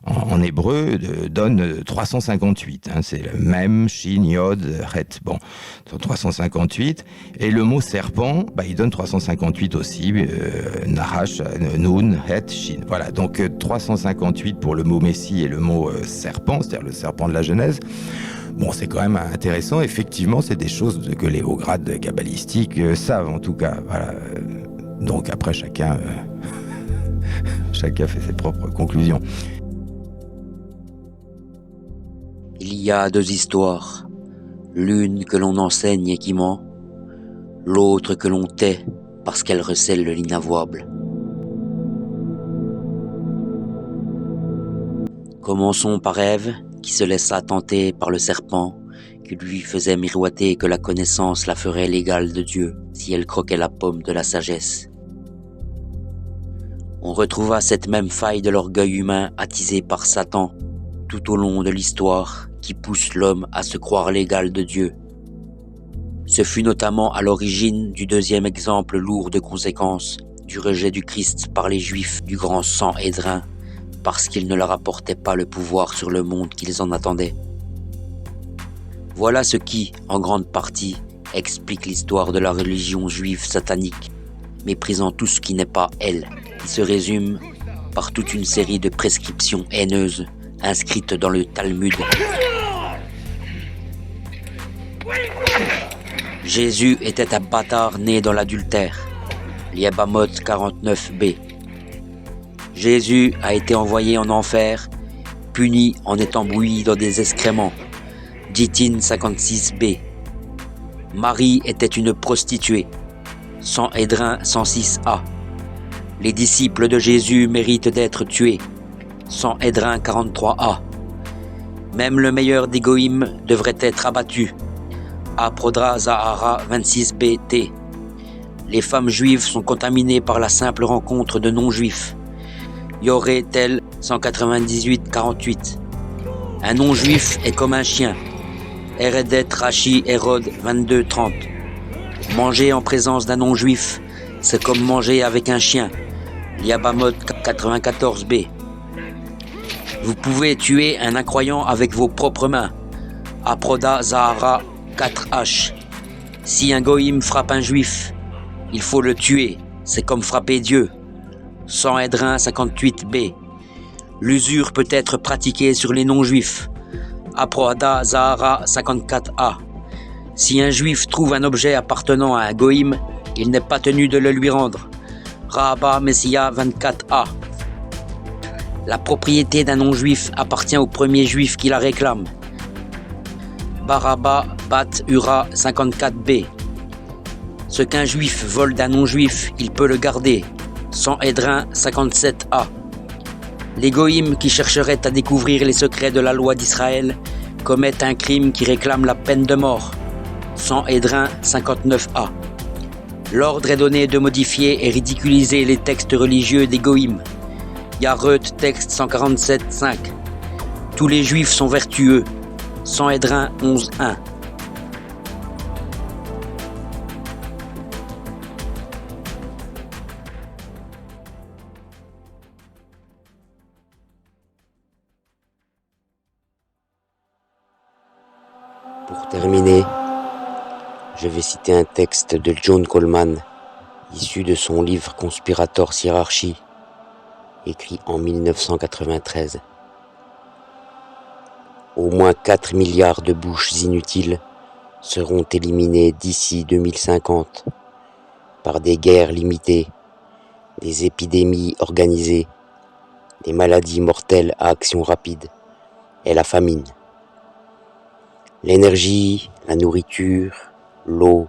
en hébreu donne 358. Hein, c'est le même, Shin, Yod, Het. Bon, 358. Et le mot serpent, il donne 358 aussi. Nahash, Nun, Het, Shin. Voilà, donc 358 pour le mot Messie et le mot serpent, c'est-à-dire le serpent de la Genèse. Bon, c'est quand même intéressant. Effectivement, c'est des choses que les hauts grades kabbalistiques savent, en tout cas. Voilà. Donc après, chacun fait ses propres conclusions. Il y a deux histoires, l'une que l'on enseigne et qui ment, l'autre que l'on tait parce qu'elle recèle l'inavouable. Commençons par Ève, qui se laissa tenter par le serpent, qui lui faisait miroiter que la connaissance la ferait l'égale de Dieu si elle croquait la pomme de la sagesse. On retrouva cette même faille de l'orgueil humain attisée par Satan tout au long de l'histoire qui pousse l'homme à se croire l'égal de Dieu. Ce fut notamment à l'origine du deuxième exemple lourd de conséquences du rejet du Christ par les Juifs du grand Sanhédrin, parce qu'il ne leur apportait pas le pouvoir sur le monde qu'ils en attendaient. Voilà ce qui, en grande partie, explique l'histoire de la religion juive satanique, méprisant tout ce qui n'est pas elle, qui se résume par toute une série de prescriptions haineuses inscrites dans le Talmud. Jésus était un bâtard né dans l'adultère, Yebamot 49b. Jésus a été envoyé en enfer, puni en étant bouilli dans des excréments, Gittin 56b. Marie était une prostituée, Sanhédrin 106a. Les disciples de Jésus méritent d'être tués, Sanhédrin 43a. Même le meilleur des goïms devrait être abattu, Aprodra Zahara 26bt. Les femmes juives sont contaminées par la simple rencontre de non-juifs, Yoré tel 198-48. Un non-juif est comme un chien, Eredet Rashi Hérode 22-30. Manger en présence d'un non-juif, c'est comme manger avec un chien, Yabamot 94b. Vous pouvez tuer un incroyant avec vos propres mains, Aproda Zahara 4h. Si un goïm frappe un juif, il faut le tuer, c'est comme frapper Dieu, Sanhédrin 58b. L'usure peut être pratiquée sur les non-juifs, Aproda Zahara 54a. Si un juif trouve un objet appartenant à un goïm, il n'est pas tenu de le lui rendre, Rahaba Messia 24a. La propriété d'un non-juif appartient au premier juif qui la réclame, Baraba Bat Ura 54b. Ce qu'un juif vole d'un non-juif, il peut le garder, Sanhédrin 57a. Les goïms qui chercheraient à découvrir les secrets de la loi d'Israël commettent un crime qui réclame la peine de mort, Sanhédrin 59a. L'ordre est donné de modifier et ridiculiser les textes religieux des goïms, Yareut texte 147.5. Tous les juifs sont vertueux, Sanhédrin 11.1. Pour terminer, je vais citer un texte de John Coleman, issu de son livre Conspirators Hierarchy, écrit en 1993. Au moins 4 milliards de bouches inutiles seront éliminées d'ici 2050 par des guerres limitées, des épidémies organisées, des maladies mortelles à action rapide et la famine. L'énergie, la nourriture, l'eau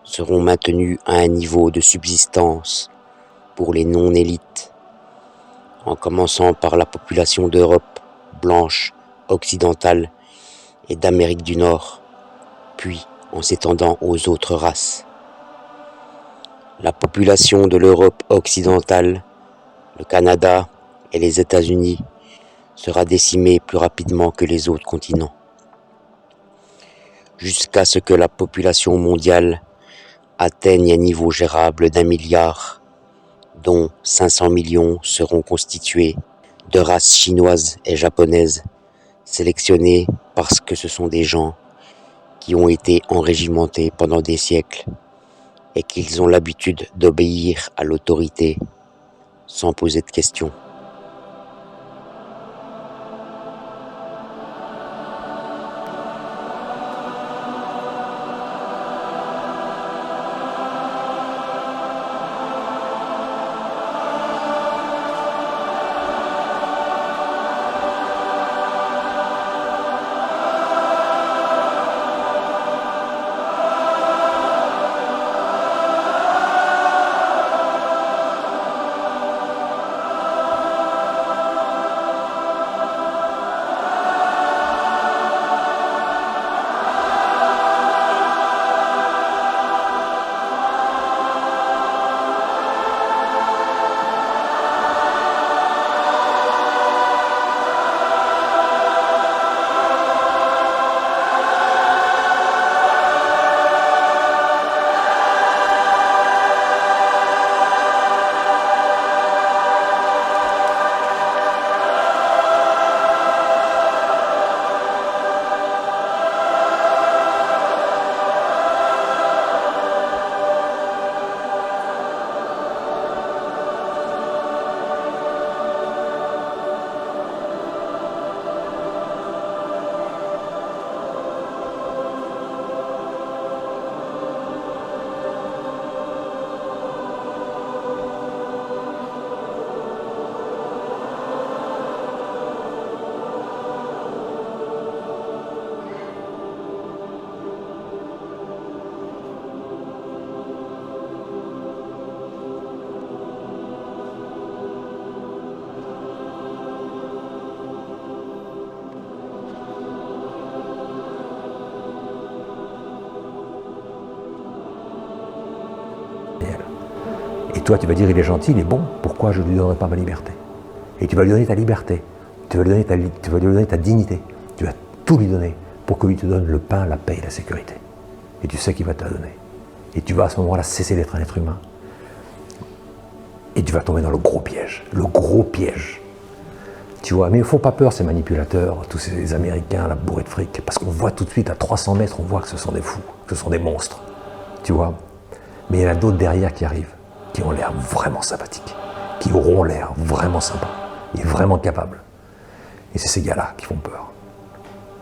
seront maintenus à un niveau de subsistance pour les non-élites. en commençant par la population d'Europe blanche, occidentale et d'Amérique du Nord, puis en s'étendant aux autres races. La population de l'Europe occidentale, le Canada et les États-Unis sera décimée plus rapidement que les autres continents, jusqu'à ce que la population mondiale atteigne un niveau gérable d'1 milliard, dont 500 millions seront constitués de races chinoises et japonaises, sélectionnées parce que ce sont des gens qui ont été enrégimentés pendant des siècles et qu'ils ont l'habitude d'obéir à l'autorité sans poser de questions. Et toi, tu vas dire, il est gentil, il est bon, pourquoi je ne lui donnerai pas ma liberté? Et tu vas lui donner ta liberté, tu vas lui donner ta dignité, tu vas tout lui donner pour que lui te donne le pain, la paix et la sécurité. Et tu sais qu'il va te la donner. Et tu vas à ce moment-là cesser d'être un être humain. Et tu vas tomber dans le gros piège, Tu vois, mais ils ne font pas peur ces manipulateurs, tous ces Américains, la bourrée de fric, parce qu'on voit tout de suite, à 300 mètres, on voit que ce sont des fous, que ce sont des monstres, tu vois. Mais il y en a d'autres derrière qui arrivent, qui ont l'air vraiment sympathiques, qui auront l'air vraiment sympas, et vraiment capables. Et c'est ces gars-là qui font peur.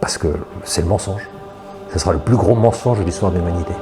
Parce que c'est le mensonge. Ce sera le plus gros mensonge de l'histoire de l'humanité.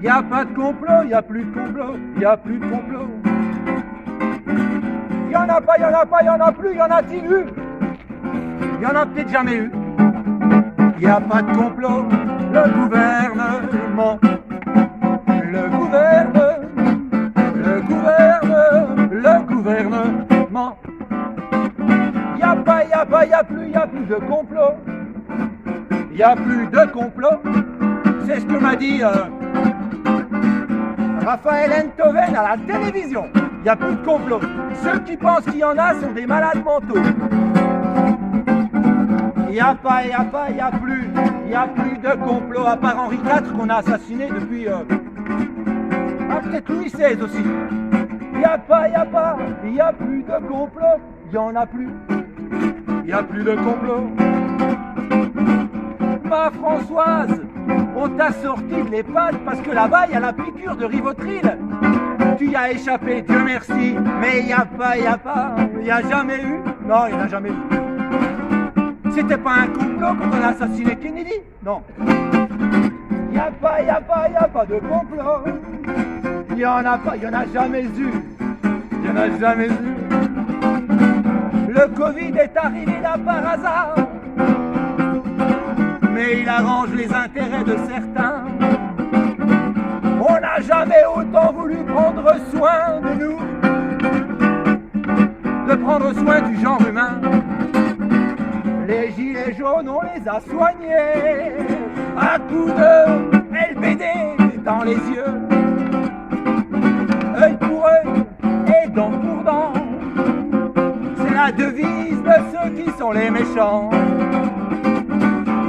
Y a plus de complot, y a plus de complot. Y en a pas, y en a pas, y en a plus, y en a-t-il eu? Y en a peut-être jamais eu. Y a pas de complot, le gouvernement, le gouvernement. Y a plus de complot. Y a plus de complot. C'est ce que m'a dit Raphaël Enthoven à la télévision. Il n'y a plus de complot. Ceux qui pensent qu'il y en a sont des malades mentaux. Il n'y a plus de complot à part Henri IV qu'on a assassiné depuis... peut-être Louis XVI aussi. Il n'y a plus de complot. Il n'y en a plus. Il n'y a plus de complot. pas, Françoise. On t'a sorti de l'EHPAD parce que là-bas, il y a la piqûre de Rivotril. Tu y as échappé, Dieu merci. Mais il n'y a pas, jamais eu. Non, il n'y en a jamais eu. C'était pas un complot quand on a assassiné Kennedy? Non. Il n'y a pas de complot. Il n'y en a pas, il n'y en a jamais eu. Il n'y en a jamais eu. Le Covid est arrivé là par hasard. Mais il arrange les intérêts de certains. On n'a jamais autant voulu prendre soin de nous, de prendre soin du genre humain. Les gilets jaunes, on les a soignés à coups de LBD dans les yeux, œil pour œil et dent pour dent. C'est la devise de ceux qui sont les méchants.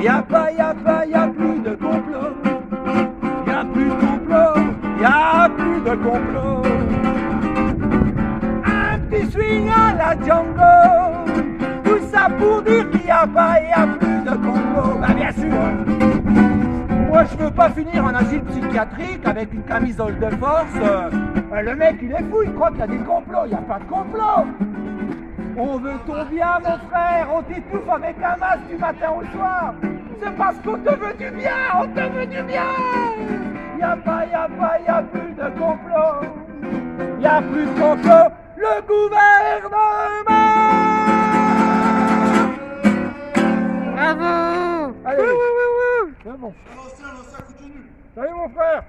Y a plus de complot. Y a plus de complot. Y a plus de complot. Un petit swing à la Django. Tout ça pour dire qu'il y a plus de complot. Bah bien sûr. Moi je veux pas finir en asile psychiatrique avec une camisole de force. Le mec il est fou, il croit qu'il y a des complots. Y a pas de complot. On veut ton bien, mon frère, on t'étouffe avec un masque du matin au soir. C'est parce qu'on te veut du bien, on te veut du bien. Y a plus de complot. Y a plus de complot. Le gouvernement. Bravo. Allez, c'est bon. Salut mon frère.